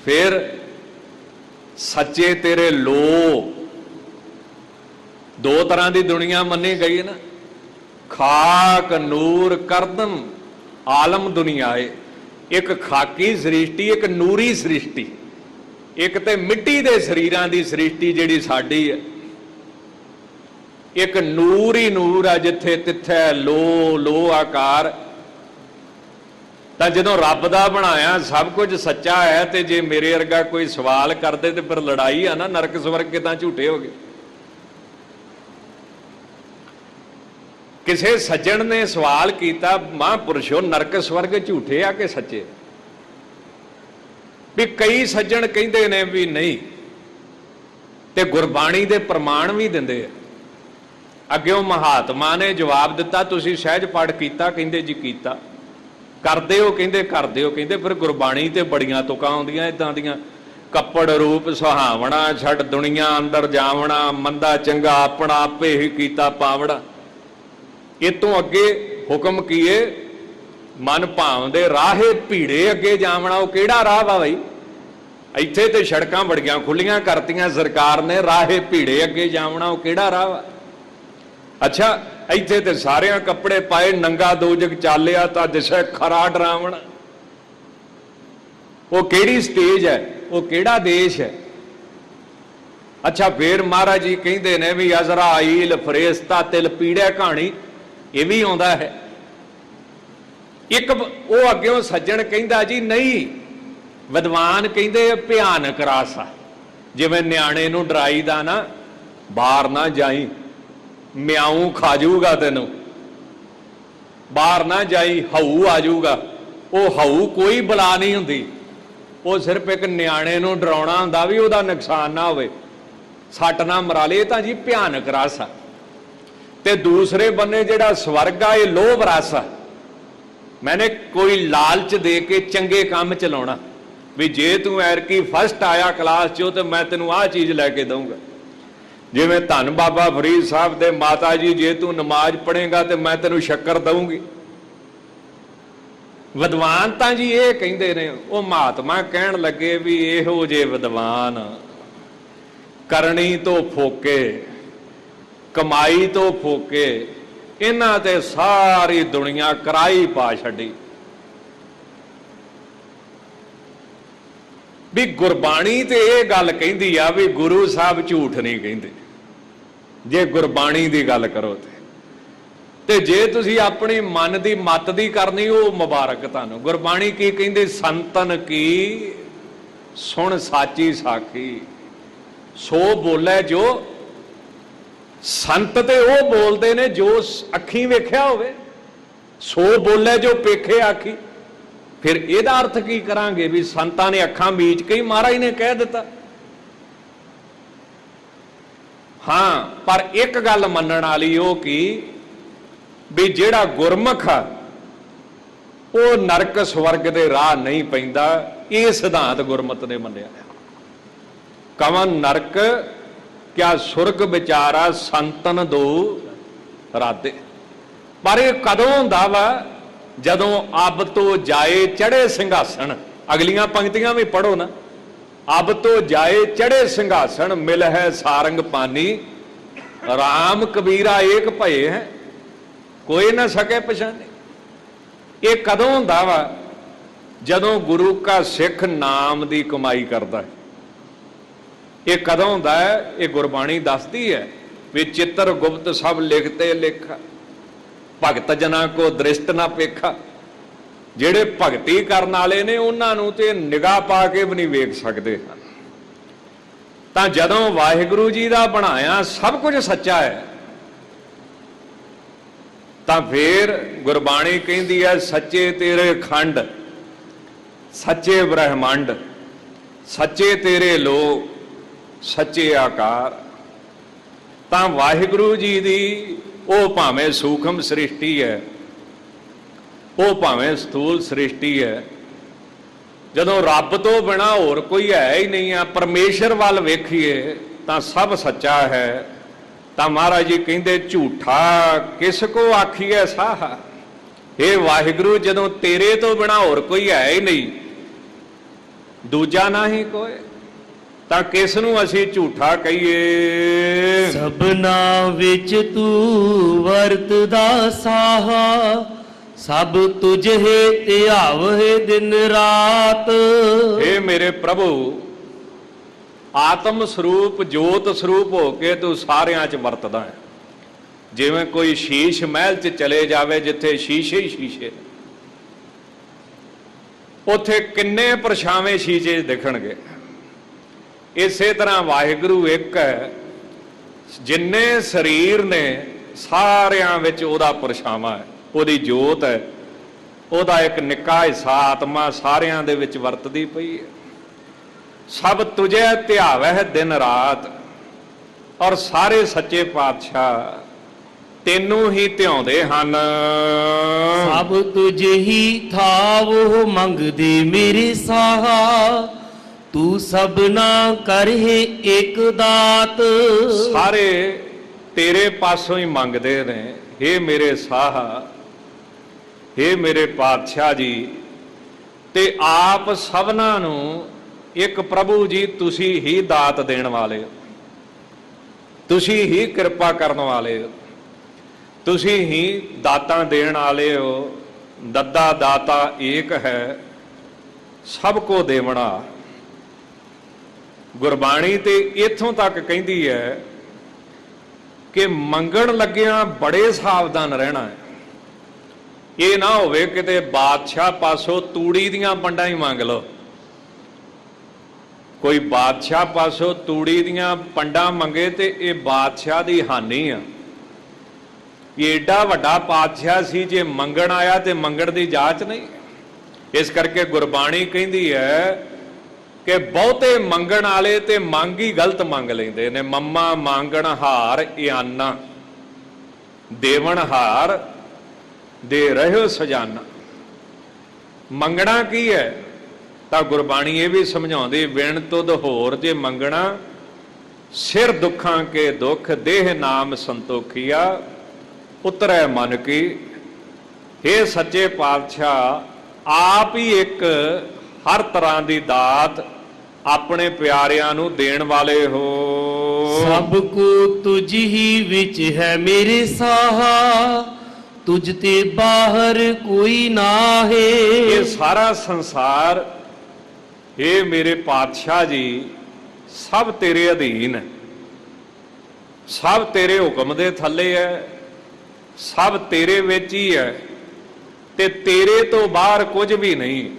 फिर सच्चे तेरे लो। दो तरह की दुनिया मनी गई है ना, खाक नूर करदम आलम दुनिया है। एक खाकी सृष्टि, एक नूरी सृष्टि, एक ते मिट्टी दे शरीरां दी सृष्टि जिहड़ी साडी है, एक नूर ही नूर है, जिथे तिथे लो लो आकार। तां जदों रब दा बनाया सब कुछ सच्चा है, ते जे मेरे वर्गा कोई सवाल करदे ते फिर लड़ाई है ना, नरक स्वर्ग किदां झूठे हो गए। किसी सज्जण ने सवाल किया, महापुरुषो नरक स्वर्ग झूठे आ कि सच्चे? भी कई सज्जण कहते ने भी नहीं, ते गुरबाणी दे प्रमाण भी दिंदे। अग्यों महात्मा ने जवाब दिता, तुसीं सहज पाठ कीता? कहंदे जी कीता। करदे हो? कहंदे करदे हो। कहंदे फिर गुरबाणी ते बड़ियां तुकां आउंदियां इदां दियां, कपड़ रूप सुहावना, छड़ दुनिया अंदर जावना, मंदा चंगा अपना आपे ही कीता पावड़ा। इतों अगे हुक्म कीए, मन भावदे राहे भीड़े अगे जावना। वो किहड़ा राह वा बई? इत्थे ते सड़कां बड़ियां खुलियां करतियां सरकार ने, राहे भीड़े अगे जावना वो किहड़ा राह वा? अच्छा, इत्थे ते सारियां कपड़े पाए नंगा दो जग चालिया तां दिसै खरा डरावना। वो किहड़ी स्टेज है? वो किहड़ा देश है? अच्छा, फिर महाराज जी कहंदे ने भी अज़राइल फरेश्ता तिल पीड़े कहानी ये भी आउंदा है। एक वो अग्यों सज्जण कहंदा जी नहीं, विद्वान कहंदे भयानक रासा, जिवें न्याणे नूं डराईदा ना, बाहर ना जाई म्याऊ खा जाऊगा तेनों, बाहर ना जाई हाऊ आ जाऊगा। वो हाऊ कोई बला नहीं हुंदी, वो सिर्फ एक न्याणे नूं डराउणा हुंदा भी उहदा नुकसान ना होवे, सट ना मरा ले। तां जी भयानक रासा। ते दूसरे बन्ने जिहड़ा स्वर्ग आ, ये लोभ रासा। मैंने कोई लालच दे के चंगे काम चलाउणा भी जे तू ऐरकी फस्ट आया क्लास चो तो मैं तेनों आ चीज़ लैके दूंगा। जिवें धन बाबा फरीद साहब दे माता जी, जे तू नमाज पढ़ेगा तो मैं तेनों शक्कर दूंगी। विद्वान तां जी ये कहंदे ने। वो महात्मा कहण लगे भी इहो जे विद्वान करनी तो फोके, कमाई तो फोके, इन्हां ते सारी दुनिया कराई पा छड्डी। भी गुरबाणी ते ये गल कहंदी आ भी गुरु साहब झूठ नहीं कहंदे। जे गुरबाणी दी गल करो ਤੇ ਜੇ ਤੁਸੀਂ ਆਪਣੀ ਮਨ ਦੀ ਮਤ ਦੀ ਕਰਨੀ ਉਹ ਮੁਬਾਰਕ ਤੁਹਾਨੂੰ। ਗੁਰਬਾਣੀ ਕੀ ਕਹਿੰਦੀ? ਸੰਤਨ ਕੀ ਸੁਣ ਸਾਚੀ ਸਾਖੀ, ਸੋ ਬੋਲੇ ਜੋ। ਸੰਤ ਤੇ ਉਹ ਬੋਲਦੇ ਨੇ ਜੋ ਅੱਖੀਂ ਵੇਖਿਆ ਹੋਵੇ, ਸੋ ਬੋਲੇ ਜੋ ਪੇਖੇ ਆਖੀ। ਫਿਰ ਇਹਦਾ ਅਰਥ ਕੀ ਕਰਾਂਗੇ ਵੀ ਸੰਤਾਂ ਨੇ ਅੱਖਾਂ ਮੀਚ ਕੇ ਹੀ ਮਹਾਰਾਜ ਨੇ ਕਹਿ ਦਿੱਤਾ? ਹਾਂ, ਪਰ ਇੱਕ ਗੱਲ ਮੰਨਣ ਵਾਲੀ ਉਹ ਕੀ ਵੀ ਜਿਹੜਾ ਗੁਰਮੁਖ ਆ ਉਹ ਨਰਕ ਸਵਰਗ ਦੇ ਰਾਹ ਨਹੀਂ ਪੈਂਦਾ। ਇਹ ਸਿਧਾਂਤ ਗੁਰਮਤਿ ਨੇ ਮੰਨਿਆ। ਕਵਨ ਨਰਕ ਕਿਆ ਸੁਰਗ ਵਿਚਾਰਾ ਸੰਤਨ ਦੋ ਰਾਤੇ। ਪਰ ਇਹ ਕਦੋਂ ਹੁੰਦਾ ਵਾ? ਜਦੋਂ ਅਬ ਤੋਂ ਜਾਏ ਚੜੇ ਸਿੰਘਾਸਣ। ਅਗਲੀਆਂ ਪੰਕਤੀਆਂ ਵੀ ਪੜੋ ਨਾ। ਅਬ ਤੋਂ ਜਾਏ ਚੜੇ ਸਿੰਘਾਸਣ, ਮਿਲ ਹੈ ਸਾਰੰਗ ਪਾਨੀ, ਰਾਮ ਕਬੀਰਾ ਏਕ ਭਏ ਹੈ, ਕੋਈ ਨਾ ਸਕੇ ਪਛਾਣੇ। ਇਹ ਕਦੋਂ ਹੁੰਦਾ ਵਾ? ਜਦੋਂ ਗੁਰੂ ਕਾ ਸਿੱਖ ਨਾਮ ਦੀ ਕਮਾਈ ਕਰਦਾ ਹੈ। ਇਹ ਕਦੋਂ ਹੁੰਦਾ ਹੈ? ਇਹ ਗੁਰਬਾਣੀ ਦੱਸਦੀ ਹੈ ਵੀ ਚਿੱਤਰ ਗੁਪਤ ਸਭ ਲਿਖਤੇ ਲਿਖਾ, ਭਗਤ ਜਨਾਂ ਕੋ ਦ੍ਰਿਸ਼ਟ ਨਾ ਪੇਖਾ। ਜਿਹੜੇ ਭਗਤੀ ਕਰਨ ਵਾਲੇ ਨੇ ਉਹਨਾਂ ਨੂੰ ਤੇ ਨਿਗਾਹ ਪਾ ਕੇ ਵੀ ਨਹੀਂ ਵੇਖ ਸਕਦੇ ਹਨ। ਤਾਂ ਜਦੋਂ ਵਾਹਿਗੁਰੂ ਜੀ ਦਾ ਬਣਾਇਆ ਸਭ ਕੁਝ ਸੱਚਾ ਹੈ, ਤਾਂ ਫੇਰ ਗੁਰਬਾਣੀ ਕਹਿੰਦੀ ਹੈ ਸੱਚੇ ਤੇਰੇ ਖੰਡ, ਸੱਚੇ ਬ੍ਰਹਮੰਡ, ਸੱਚੇ ਤੇਰੇ ਲੋਕ, ਸੱਚੇ ਆਕਾਰ। ਤਾਂ ਵਾਹਿਗੁਰੂ ਜੀ ਦੀ ਉਹ ਭਾਵੇਂ ਸੂਖਮ ਸ੍ਰਿਸ਼ਟੀ ਹੈ, ਉਹ ਭਾਵੇਂ ਸਥੂਲ ਸ੍ਰਿਸ਼ਟੀ ਹੈ, ਜਦੋਂ ਰੱਬ ਤੋਂ ਬਿਨਾਂ ਹੋਰ ਕੋਈ ਹੈ ਹੀ ਨਹੀਂ ਆ, ਪਰਮੇਸ਼ਰ ਵੱਲ ਵੇਖੀਏ ਤਾਂ ਸਭ ਸੱਚਾ ਹੈ। ਤਾਂ ਮਹਾਰਾਜ ਜੀ ਕਹਿੰਦੇ ਝੂਠਾ ਕਿਸ ਕੋ ਆਖੀਏ ਸਾਹਾ। ਇਹ ਵਾਹਿਗੁਰੂ ਜਦੋਂ ਤੇਰੇ ਤੋਂ ਬਿਨਾਂ ਹੋਰ ਕੋਈ ਹੈ ਹੀ ਨਹੀਂ, ਦੂਜਾ ਨਹੀਂ ਕੋਈ, ਤਾਂ ਕਿਸ ਨੂੰ ਅਸੀਂ ਝੂਠਾ ਕਹੀਏ। ਸਭਨਾ ਵਿੱਚ ਤੂੰ ਵਰਤਦਾ ਸਾਹਾ, ਸਭ ਤੁਝੇ ਧਿਆਵਹਿ ਦਿਨ ਰਾਤ। ਇਹ ਮੇਰੇ ਪ੍ਰਭੂ ਆਤਮ ਸਰੂਪ ਜੋਤ ਸਰੂਪ ਹੋ ਕੇ ਤੂੰ ਸਾਰਿਆਂ 'ਚ ਵਰਤਦਾ ਹੈ। ਜਿਵੇਂ ਕੋਈ ਸ਼ੀਸ਼ ਮਹਿਲ 'ਚ ਚਲੇ ਜਾਵੇ ਜਿੱਥੇ ਸ਼ੀਸ਼ੇ ਹੀ ਸ਼ੀਸ਼ੇ, ਉੱਥੇ ਕਿੰਨੇ ਪਰਛਾਵੇਂ ਸ਼ੀਸ਼ੇ ਦਿਖਣਗੇ। ਇਸੇ ਤਰ੍ਹਾਂ ਵਾਹਿਗੁਰੂ ਇੱਕ ਹੈ, ਜਿੰਨੇ ਸਰੀਰ ਨੇ ਸਾਰਿਆਂ ਵਿੱਚ ਉਹਦਾ ਪਰਛਾਵਾਂ ਹੈ, ਉਹਦੀ ਜੋਤ ਹੈ, ਉਹਦਾ ਇੱਕ ਨਿੱਕਾ ਹਿੱਸਾ ਆਤਮਾ ਸਾਰਿਆਂ ਦੇ ਵਿੱਚ ਵਰਤਦੀ ਪਈ ਹੈ। ਸਭ ਤੁਝੇ ਧਿਆਵਹਿ ਦਿਨ ਰਾਤ, ਔਰ ਸਾਰੇ ਸੱਚੇ ਪਾਤਸ਼ਾਹ ਤੈਨੂੰ ਹੀ ਧਿਆਉਂਦੇ ਹਨ। ਸਭ ਤੁਝ ਹੀ ਥਾਵੋ ਮੰਗਦੇ ਮੇਰੇ ਸਾਹਾ, ਤੂੰ ਸਭਨਾ ਕਰਹਿ ਇੱਕ ਦਾਤ। ਸਾਰੇ ਤੇਰੇ ਪਾਸੋਂ ਹੀ ਮੰਗਦੇ ਨੇ। ਹੇ ਮੇਰੇ ਸਾਹਾ, ਹੇ ਮੇਰੇ ਪਾਤਸ਼ਾਹ ਜੀ, ਤੇ ਆਪ ਸਭਨਾਂ ਨੂੰ ਇੱਕ ਪ੍ਰਭੂ ਜੀ ਤੁਸੀਂ ਹੀ ਦਾਤ ਦੇਣ ਵਾਲੇ ਹੋ, ਤੁਸੀਂ ਹੀ ਕਿਰਪਾ ਕਰਨ ਵਾਲੇ ਹੋ, ਤੁਸੀਂ ਹੀ ਦਾਤਾਂ ਦੇਣ ਵਾਲੇ ਹੋ। ਦੱਦਾ ਦਾਤਾ ਏਕ ਹੈ, ਸਭ ਕੋ ਦੇਵਣਾ। ਗੁਰਬਾਣੀ ਤੇ ਇਥੋਂ ਤੱਕ ਕਹਿੰਦੀ ਹੈ ਕਿ ਮੰਗਣ ਲੱਗਿਆਂ ਬੜੇ ਸਾਵਧਾਨ ਰਹਿਣਾ ਹੈ। ਇਹ ਨਾ ਹੋਵੇ ਕਿਤੇ ਬਾਦਸ਼ਾਹ ਪਾਸੋਂ ਤੂੜੀ ਦੀਆਂ ਪੰਡਾਂ ਹੀ ਮੰਗ ਲਓ। ਕੋਈ ਬਾਦਸ਼ਾਹ ਪਾਸੋਂ ਤੂੜੀ ਦੀਆਂ ਪੰਡਾਂ ਮੰਗੇ ਤੇ ਇਹ ਬਾਦਸ਼ਾਹ ਦੀ ਹਾਨੀ ਆ। ਇਹ ਏਡਾ ਵੱਡਾ ਪਾਤਸ਼ਾਹ ਸੀ, ਜੇ ਮੰਗਣ ਆਇਆ ਤੇ ਮੰਗਣ ਦੀ ਜਾਂਚ ਨਹੀਂ। ਇਸ ਕਰਕੇ ਗੁਰਬਾਣੀ ਕਹਿੰਦੀ ਹੈ ਕਿ ਬਹੁਤੇ ਮੰਗਣ ਵਾਲੇ ਤੇ ਮੰਗ ਹੀ ਗਲਤ ਮੰਗ ਲੈਂਦੇ ਨੇ। ਮੰਮਾ ਮੰਗਣ ਹਾਰ ਇਆਨਾ, ਦੇਵਨ ਹਾਰ ਦੇ ਰਹਿਓ ਸਜਾਨਾ। ਮੰਗਣਾ ਕੀ ਹੈ? ਤਾਂ ਗੁਰਬਾਣੀ ਇਹ ਵੀ ਸਮਝਾਉਂਦੀ, ਵਿਣ ਤੁਧ ਹੋਰ ਜੇ ਮੰਗਣਾ, ਸਿਰ ਦੁੱਖਾਂ ਕੇ ਦੁੱਖ, ਦੇਹ ਨਾਮ ਸੰਤੋਖੀਆ, ਉਤਰੈ ਮਨ ਕੀ। ਇਹ ਸੱਚੇ ਪਾਤਸ਼ਾਹ ਆਪ ਹੀ ਇੱਕ ਹਰ ਤਰ੍ਹਾਂ ਦੀ ਦਾਤ ਆਪਣੇ ਪਿਆਰਿਆਂ ਨੂੰ ਦੇਣ ਵਾਲੇ ਹੋ। ਸਭ ਕੋ ਤੁਝ ਹੀ ਵਿੱਚ ਹੈ ਮੇਰੇ ਸਾਹਾ, ਤੁਝ ਤੇ ਬਾਹਰ ਕੋਈ ਨਾਹੀ। ਇਹ ਸਾਰਾ ਸੰਸਾਰ, ਇਹ ਮੇਰੇ ਪਾਤਸ਼ਾਹ ਜੀ, ਸਭ ਤੇਰੇ ਅਧੀਨ ਹੈ, ਸਭ ਤੇਰੇ ਹੁਕਮ ਦੇ ਥੱਲੇ ਹੈ। ਸਭ ਤੇਰੇ ਵਿੱਚ ਹੀ ਹੈ ਤੇ ਤੇਰੇ ਤੋਂ ਬਾਹਰ ਕੁਝ ਵੀ ਨਹੀਂ।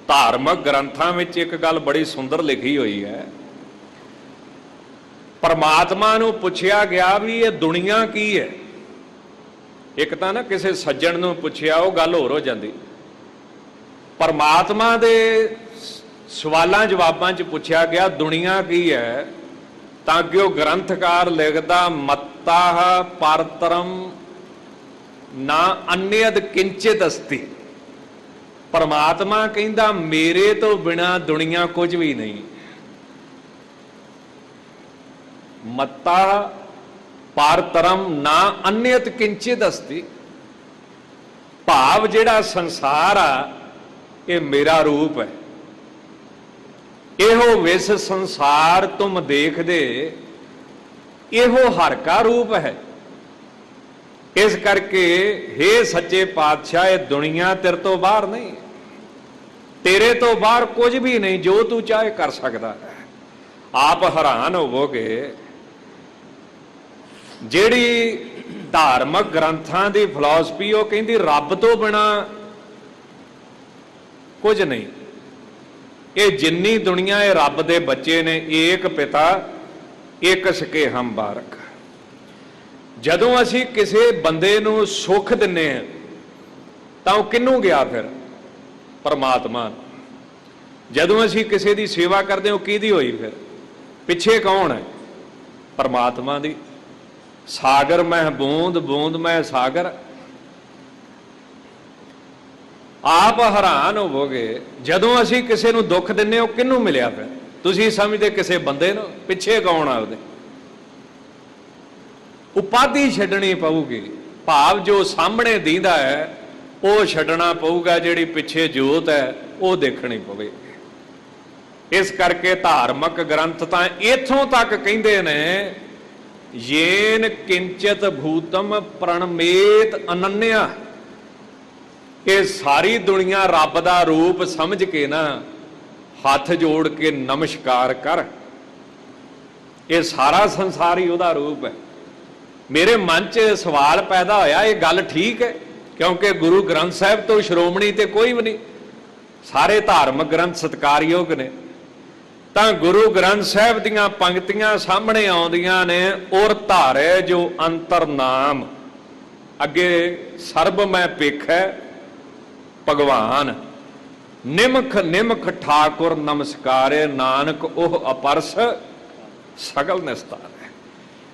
ਧਾਰਮਿਕ ਗ੍ਰੰਥਾਂ ਵਿੱਚ ਇੱਕ ਗੱਲ ਬੜੀ ਸੁੰਦਰ ਲਿਖੀ ਹੋਈ ਹੈ। ਪਰਮਾਤਮਾ ਨੂੰ ਪੁੱਛਿਆ ਗਿਆ ਵੀ ਇਹ ਦੁਨੀਆ ਕੀ ਹੈ। ਇੱਕ ਤਾਂ ਨਾ ਕਿਸੇ ਸੱਜਣ ਨੂੰ ਪੁੱਛਿਆ, ਉਹ ਗੱਲ ਹੋਰ ਹੋ ਜਾਂਦੀ। ਪਰਮਾਤਮਾ ਦੇ ਸਵਾਲਾਂ ਜਵਾਬਾਂ 'ਚ ਪੁੱਛਿਆ ਗਿਆ ਦੁਨੀਆ ਕੀ ਹੈ, ਤਾਂ ਕਿ ਉਹ ਗ੍ਰੰਥਕਾਰ ਲਿਖਦਾ ਮੱਤਾ ਪਰਤਰਮ ਨਾ ਅਨਿਯਦ ਕਿੰਚਿਤ ਅਸਤੀ। ਪਰਮਾਤਮਾ ਕਹਿੰਦਾ ਮੇਰੇ ਤੋਂ ਬਿਨਾ ਦੁਨੀਆ ਕੁਝ ਵੀ ਨਹੀਂ। ਮੱਤਾ ਪਰਤਰਮ ਨਾ ਅਨਿਯਤ ਕਿੰਚਿਤ ਅਸਤੀ, ਭਾਵ ਜਿਹੜਾ ਸੰਸਾਰ ਆ ਇਹ ਮੇਰਾ ਰੂਪ ਹੈ। ਇਹੋ ਵਿਸ ਸੰਸਾਰ ਤੁਮ ਦੇਖਦੇ, ਇਹੋ ਹਰ ਕਾ ਰੂਪ ਹੈ। ਇਸ ਕਰਕੇ हे ਸੱਚੇ ਪਾਤਸ਼ਾਹ, ਇਹ ਦੁਨੀਆ ਤੇਰੇ ਤੋਂ ਬਾਹਰ ਨਹੀਂ, ਤੇਰੇ ਤੋਂ ਬਾਹਰ ਕੁਝ ਵੀ ਨਹੀਂ, ਜੋ ਤੂੰ ਚਾਹੇ ਕਰ ਸਕਦਾ ਹੈ। ਆਪ ਹੈਰਾਨ ਹੋਵੋਗੇ, ਜਿਹੜੀ ਧਾਰਮਿਕ ਗ੍ਰੰਥਾਂ ਦੀ ਫਿਲਾਸਫੀ ਉਹ ਕਹਿੰਦੀ ਰੱਬ ਤੋਂ ਬਿਨਾ ਕੁਝ ਨਹੀਂ। ਇਹ ਜਿੰਨੀ ਦੁਨੀਆ ਇਹ ਰੱਬ ਦੇ ਬੱਚੇ ਨੇ, ਏਕ ਪਿਤਾ ਏਕ ਸਕੇ ਹਮ ਬਾਰਕ। ਜਦੋਂ ਅਸੀਂ ਕਿਸੇ ਬੰਦੇ ਨੂੰ ਸੁੱਖ ਦਿੰਨੇ ਆ ਤਾਂ ਉਹ ਕਿਹਨੂੰ ਗਿਆ? ਫਿਰ ਪਰਮਾਤਮਾ। ਜਦੋਂ ਅਸੀਂ ਕਿਸੇ ਦੀ ਸੇਵਾ ਕਰਦੇ, ਉਹ ਕਿਹਦੀ ਹੋਈ? ਫਿਰ ਪਿੱਛੇ ਕੌਣ ਹੈ? ਪਰਮਾਤਮਾ ਦੀ। ਸਾਗਰ ਮੈਂ ਬੂੰਦ, ਬੂੰਦ ਮੈਂ ਸਾਗਰ। ਆਪ ਹੈਰਾਨ ਹੋਵੋਗੇ, ਜਦੋਂ ਅਸੀਂ ਕਿਸੇ ਨੂੰ ਦੁੱਖ ਦਿੰਨੇ, ਉਹ ਕਿਹਨੂੰ ਮਿਲਿਆ? ਫਿਰ ਤੁਸੀਂ ਸਮਝਦੇ ਕਿਸੇ ਬੰਦੇ ਨੂੰ, ਪਿੱਛੇ ਕੌਣ ਆ ਉਹਦੇ? ਉਪਾਧੀ ਛੱਡਣੀ ਪਊਗੀ, ਭਾਵ ਜੋ ਸਾਹਮਣੇ ਦੀਂਦਾ ਹੈ ਉਹ ਛੱਡਣਾ ਪਊਗਾ, ਜਿਹੜੀ ਪਿੱਛੇ ਜੋਤ ਹੈ ਉਹ ਦੇਖਣੀ ਪਵੇਗੀ। ਇਸ ਕਰਕੇ ਧਾਰਮਿਕ ਗ੍ਰੰਥ ਤਾਂ ਇੱਥੋਂ ਤੱਕ ਕਹਿੰਦੇ ਨੇ, ਯੇਨ ਕਿੰਚਿਤ ਭੂਤਮ ਪ੍ਰਣਮੇਤ ਅਨੰਨਿਆ। ਇਹ ਸਾਰੀ ਦੁਨੀਆ ਰੱਬ ਦਾ ਰੂਪ ਸਮਝ ਕੇ ਨਾ ਹੱਥ ਜੋੜ ਕੇ ਨਮਸਕਾਰ ਕਰ। ਇਹ ਸਾਰਾ ਸੰਸਾਰ ਹੀ ਉਹਦਾ ਰੂਪ ਹੈ। ਮੇਰੇ ਮਨ 'ਚ ਸਵਾਲ ਪੈਦਾ ਹੋਇਆ, ਇਹ ਗੱਲ ਠੀਕ ਹੈ? ਕਿਉਂਕਿ ਗੁਰੂ ਗ੍ਰੰਥ ਸਾਹਿਬ ਤੋਂ ਸ਼੍ਰੋਮਣੀ ਤੇ ਕੋਈ ਵੀ ਨਹੀਂ, ਸਾਰੇ ਧਾਰਮਿਕ ਗ੍ਰੰਥ ਸਤਿਕਾਰਯੋਗ ਨੇ। ਤਾਂ ਗੁਰੂ ਗ੍ਰੰਥ ਸਾਹਿਬ ਦੀਆਂ ਪੰਕਤੀਆਂ ਸਾਹਮਣੇ ਆਉਂਦੀਆਂ ਨੇ, ਔਰ ਧਾਰੇ ਜੋ ਅੰਤਰ ਨਾਮ, ਅੱਗੇ ਸਰਬ ਮੈਂ ਪੇਖੈ ਭਗਵਾਨ, ਨਿਮਖ ਨਿਮਖ ਠਾਕੁਰ ਨਮਸਕਾਰੇ, ਨਾਨਕ ਉਹ ਅਪਰਸ ਸਗਲ ਨਿਸਤਾਰ।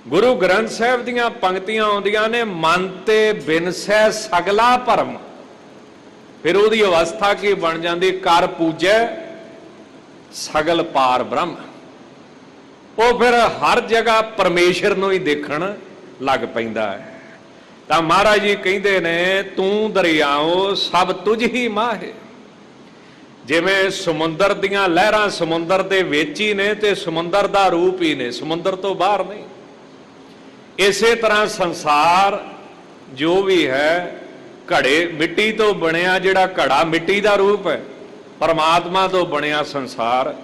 ਗੁਰੂ ਗ੍ਰੰਥ ਸਾਹਿਬ ਦੀਆਂ ਪੰਕਤੀਆਂ ਆਉਂਦੀਆਂ ਨੇ, ਮਨ ਤੇ ਬਿਨਸੈ ਸਗਲਾ ਭਰਮ। ਫਿਰ ਉਹਦੀ ਅਵਸਥਾ ਕੀ ਬਣ ਜਾਂਦੀ? ਕਰ ਪੂਜੈ ਸਗਲ ਪਾਰ ਬ੍ਰਹਮ। ਉਹ ਫਿਰ ਹਰ ਜਗ੍ਹਾ ਪਰਮੇਸ਼ਰ ਨੂੰ ਹੀ ਦੇਖਣ ਲੱਗ ਪੈਂਦਾ ਹੈ। ਤਾਂ ਮਹਾਰਾਜ ਜੀ ਕਹਿੰਦੇ ਨੇ, ਤੂੰ ਦਰਿਆਓ ਸਭ ਤੁਝ ਹੀ ਮਾਹੇ। ਜਿਵੇਂ ਸਮੁੰਦਰ ਦੀਆਂ ਲਹਿਰਾਂ ਸਮੁੰਦਰ ਦੇ ਵਿੱਚ ਹੀ ਨੇ ਤੇ ਸਮੁੰਦਰ ਦਾ ਰੂਪ ਹੀ ਨੇ, ਸਮੁੰਦਰ ਤੋਂ ਬਾਹਰ ਨਹੀਂ। ਇਸੇ ਤਰ੍ਹਾਂ ਸੰਸਾਰ ਜੋ ਵੀ ਹੈ, ਘੜੇ ਮਿੱਟੀ ਤੋਂ ਬਣਿਆ, ਜਿਹੜਾ ਘੜਾ ਮਿੱਟੀ ਦਾ ਰੂਪ ਹੈ। ਪਰਮਾਤਮਾ ਤੋਂ ਬਣਿਆ ਸੰਸਾਰ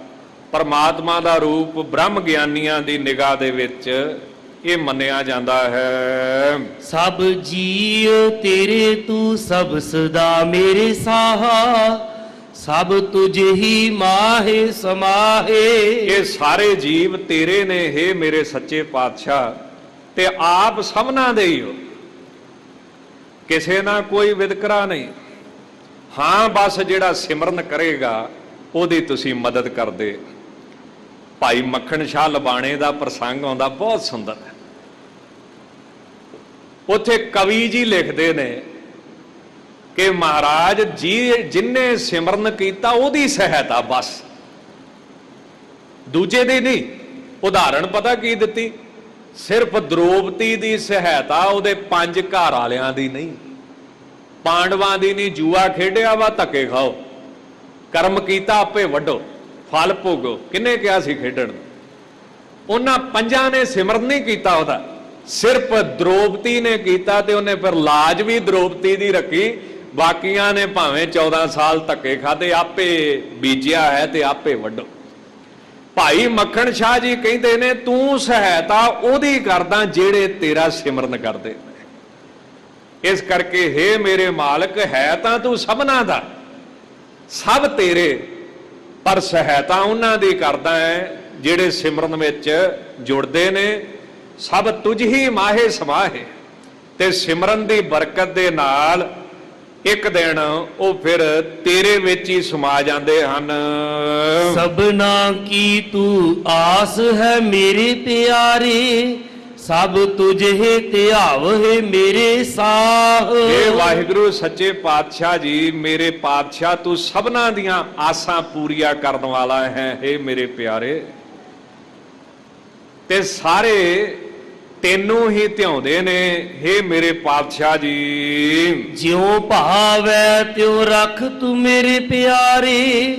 ਪਰਮਾਤਮਾ ਦਾ ਰੂਪ। ਬ੍ਰਹਮ ਗਿਆਨੀਆਂ ਦੀ ਨਿਗਾਹ ਦੇ ਵਿੱਚ ਇਹ ਮੰਨਿਆ ਜਾਂਦਾ ਹੈ। ਸਭ ਜੀਉ ਤੇਰੇ ਤੂੰ, ਸਭ ਸਦਾ ਮੇਰੇ ਸਾਹਾ, ਸਭ ਤੁਝ ਹੀ ਮਾਹੇ ਸਮਾਹੇ। ਇਹ ਸਾਰੇ ਜੀਵ ਤੇਰੇ ਨੇ, हे ਮੇਰੇ ਸੱਚੇ ਪਾਤਸ਼ਾਹ, ਤੇ ਆਪ ਸਭਨਾ ਦੇ ਹੀ ਹੋ, ਕਿਸੇ ਨਾਲ ਕੋਈ ਵਿਤਕਰਾ ਨਹੀਂ। ਹਾਂ, ਬਸ ਜਿਹੜਾ ਸਿਮਰਨ ਕਰੇਗਾ ਉਹਦੀ ਤੁਸੀਂ ਮਦਦ ਕਰਦੇ। ਭਾਈ ਮੱਖਣ ਸ਼ਾਹ ਲਬਾਣੇ ਦਾ ਪ੍ਰਸੰਗ ਆਉਂਦਾ, ਬਹੁਤ ਸੁੰਦਰ ਹੈ। ਉੱਥੇ ਕਵੀ ਜੀ ਲਿਖਦੇ ਨੇ ਕਿ ਮਹਾਰਾਜ ਜੀ ਜਿਨਨੇ ਸਿਮਰਨ ਕੀਤਾ ਉਹਦੀ ਸਹਾਇਤਾ, ਬਸ ਦੂਜੇ ਦੀ ਨਹੀਂ। ਉਦਾਹਰਣ ਪਤਾ ਕੀ ਦਿੱਤੀ? ਸਿਰਫ ਦ੍ਰੋਪਦੀ ਦੀ ਸਹਾਇਤਾ, ਉਹਦੇ 5 ਘਰ ਵਾਲਿਆਂ ਦੀ ਨਹੀਂ, ਪਾਂਡਵਾਂ ਦੀ ਨਹੀਂ। ਜੂਆ ਖੇਡਿਆ ਵਾ, ਧੱਕੇ ਖਾਓ, ਕਰਮ ਕੀਤਾ ਆਪੇ ਵੱਢੋ, ਫਲ ਭੋਗੋ। ਕਿਹਨੇ ਕਿਹਾ ਸੀ ਖੇਡਣ? ਉਹਨਾਂ 5 ਨੇ ਸਿਮਰਨ ਨਹੀਂ ਕੀਤਾ ਉਹਦਾ, ਸਿਰਫ ਦ੍ਰੋਪਦੀ ਨੇ ਕੀਤਾ। ਤੇ ਉਹਨੇ ਫਿਰ ਲਾਜ ਵੀ ਦ੍ਰੋਪਦੀ ਦੀ ਰੱਖੀ। ਬਾਕੀਆਂ ਨੇ ਭਾਵੇਂ 14 ਸਾਲ ਧੱਕੇ ਖਾਦੇ, ਆਪੇ ਬੀਜਿਆ ਹੈ ਤੇ ਆਪੇ ਵੱਢੋ। ਭਾਈ ਮੱਖਣ ਸ਼ਾਹ ਜੀ ਕਹਿੰਦੇ ਨੇ, ਤੂੰ ਸਹਾਇਤਾ ਉਹਦੀ ਕਰਦਾ ਜਿਹੜੇ ਤੇਰਾ ਸਿਮਰਨ ਕਰਦੇ। ਇਸ ਕਰਕੇ हे ਮੇਰੇ ਮਾਲਕ, ਹੈ ਤਾਂ ਤੂੰ ਸਭਨਾ ਦਾ, ਸਭ ਤੇਰੇ, ਪਰ ਸਹਾਇਤਾ ਉਹਨਾਂ ਦੀ ਕਰਦਾ ਹੈ ਜਿਹੜੇ ਸਿਮਰਨ ਵਿੱਚ ਜੁੜਦੇ ਨੇ। ਸਭ ਤੁਝ ਹੀ ਮਾਹੇ ਸਮਾਹੇ, ਤੇ ਸਿਮਰਨ ਦੀ ਬਰਕਤ ਦੇ ਨਾਲ ਇੱਕ ਦਿਨ ਉਹ ਫਿਰ ਤੇਰੇ ਵਿੱਚ ਹੀ ਸਮਾ ਜਾਂਦੇ ਹਨ। ਸਭਨਾ ਕੀ ਤੂੰ ਆਸ ਹੈ ਮੇਰੇ ਪਿਆਰੇ, ਸਭ ਤੁਝੇ ਧਿਆਵਹਿ ਮੇਰੇ ਸਾਹ। ਇਹ ਵਾਹਿਗੁਰੂ ਸੱਚੇ ਪਾਤਸ਼ਾਹ ਜੀ, ਮੇਰੇ ਪਾਤਸ਼ਾਹ ਤੂੰ ਸਭਨਾਂ ਦੀਆਂ ਆਸਾਂ ਪੂਰੀਆਂ ਕਰਨ ਵਾਲਾ ਹੈ। ਇਹ ਮੇਰੇ ਪਿਆਰੇ, ਤੇ ਸਾਰੇ ਤੈਨੂੰ ਹੀ ਧਿਆਉਂਦੇ ਨੇ। ਹੇ ਮੇਰੇ ਪਾਤਸ਼ਾਹ ਜੀ, ਜਿਉ ਭਾਵੈ ਤਿਉ ਰਖ ਤੂੰ ਮੇਰੇ ਪਿਆਰੇ,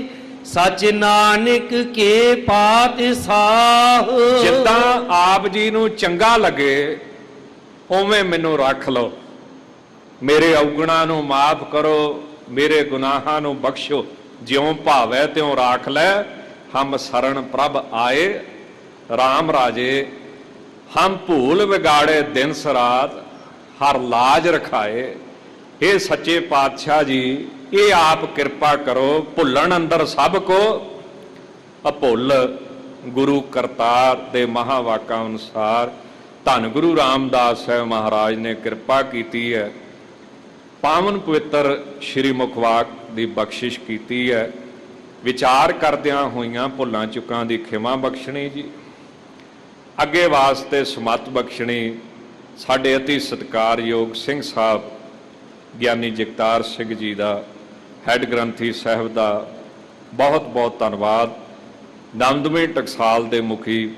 ਸਚ ਨਾਨਕ ਕੇ ਪਾਤ ਸਾਹ। ਜਿੱਦਾਂ ਆਪ ਜੀ ਨੂੰ ਚੰਗਾ ਲੱਗੇ ਉਵੇਂ ਮੈਨੂੰ ਰੱਖ ਲਓ। ਮੇਰੇ ਔਗੁਣਾਂ ਨੂੰ ਮਾਫ ਕਰੋ, ਮੇਰੇ ਗੁਨਾਹਾਂ ਨੂੰ ਬਖਸ਼ੋ। ਜਿਉਂ ਭਾਵੈ ਤਿਉਂ ਰਾਖ ਲੈ, ਹਮ ਸਰਣ ਪ੍ਰਭ ਆਏ। ਰਾਮ ਰਾਜੇ ਹਮ ਭੂਲ ਵਿਗਾੜੇ ਦਿਨ ਸਰਾਤ, ਹਰ ਲਾਜ ਰਖਾਏ। ਇਹ ਸੱਚੇ ਪਾਤਸ਼ਾਹ ਜੀ, ਇਹ ਆਪ ਕਿਰਪਾ ਕਰੋ। ਭੁੱਲਣ ਅੰਦਰ ਸਭ ਕੋ ਅਭੁੱਲ, ਗੁਰੂ ਕਰਤਾਰ ਦੇ ਮਹਾਵਾਕਾਂ ਅਨੁਸਾਰ ਧੰਨ ਗੁਰੂ ਰਾਮਦਾਸ ਸਾਹਿਬ ਮਹਾਰਾਜ ਨੇ ਕਿਰਪਾ ਕੀਤੀ ਹੈ। ਪਾਵਨ ਪਵਿੱਤਰ ਸ਼੍ਰੀ ਮੁਖਵਾਕ ਦੀ ਬਖਸ਼ਿਸ਼ ਕੀਤੀ ਹੈ। ਵਿਚਾਰ ਕਰਦਿਆਂ ਹੋਈਆਂ ਭੁੱਲਾਂ ਚੁੱਕਾਂ ਦੀ ਖਿਮਾ ਬਖਸ਼ਣੀ ਜੀ, ਅੱਗੇ ਵਾਸਤੇ ਸਮੱਤ ਬਖਸ਼ਣੀ। ਸਾਡੇ ਅਤੀ ਸਤਿਕਾਰਯੋਗ ਸਿੰਘ ਸਾਹਿਬ ਗਿਆਨੀ ਜਗਤਾਰ ਸਿੰਘ ਜੀ ਦਾ, ਹੈੱਡ ਗ੍ਰੰਥੀ ਸਾਹਿਬ ਦਾ ਬਹੁਤ ਬਹੁਤ ਧੰਨਵਾਦ। ਦਮਦਮੇ ਟਕਸਾਲ ਦੇ ਮੁਖੀ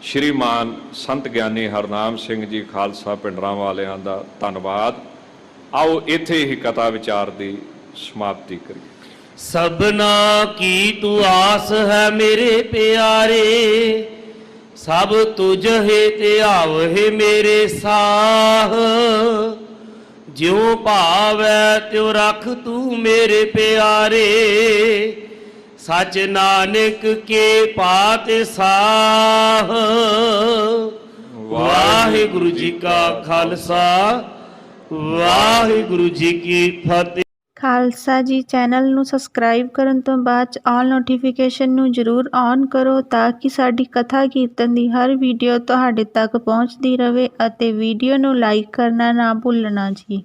ਸ਼੍ਰੀਮਾਨ ਸੰਤ ਗਿਆਨੀ ਹਰਨਾਮ ਸਿੰਘ ਜੀ ਖਾਲਸਾ ਪਿੰਡਰਾਂ ਵਾਲਿਆਂ ਦਾ ਧੰਨਵਾਦ। ਆਓ ਇੱਥੇ ਹੀ ਕਥਾ ਵਿਚਾਰ ਦੀ ਸਮਾਪਤੀ ਕਰੀਏ। ਸਭਨਾ ਕੀ ਤੂੰ ਆਸ ਹੈ ਮੇਰੇ ਪਿਆਰੇ, ਸਭ ਤੁਝੇ ਧਿਆਵਹਿ ਮੇਰੇ ਸਾਹ। ਜਿਉ ਭਾਵੈ ਤਿਉ ਰਖ ਤੂੰ ਮੇਰੇ ਪਿਆਰੇ, ਸਚ ਨਾਨਕ ਕੇ ਪਾਤ ਸਾਹ। ਵਾਹਿਗੁਰੂ ਜੀ ਕਾ ਖਾਲਸਾ, ਵਾਹਿਗੁਰੂ ਜੀ ਕੀ ਫਤਿਹ। ਖਾਲਸਾ ਜੀ ਚੈਨਲ ਨੂੰ ਸਬਸਕ੍ਰਾਈਬ ਕਰਨ ਤੋਂ ਬਾਅਦ ਆਲ ਨੋਟੀਫਿਕੇਸ਼ਨ ਨੂੰ ਜ਼ਰੂਰ ਔਨ ਕਰੋ ਤਾਂ ਕਿ ਸਾਡੀ ਕਥਾ ਕੀਰਤਨ ਦੀ ਹਰ ਵੀਡੀਓ ਤੁਹਾਡੇ ਤੱਕ ਪਹੁੰਚਦੀ ਰਹੇ ਅਤੇ ਵੀਡੀਓ ਨੂੰ ਲਾਈਕ ਕਰਨਾ ਨਾ ਭੁੱਲਣਾ ਜੀ।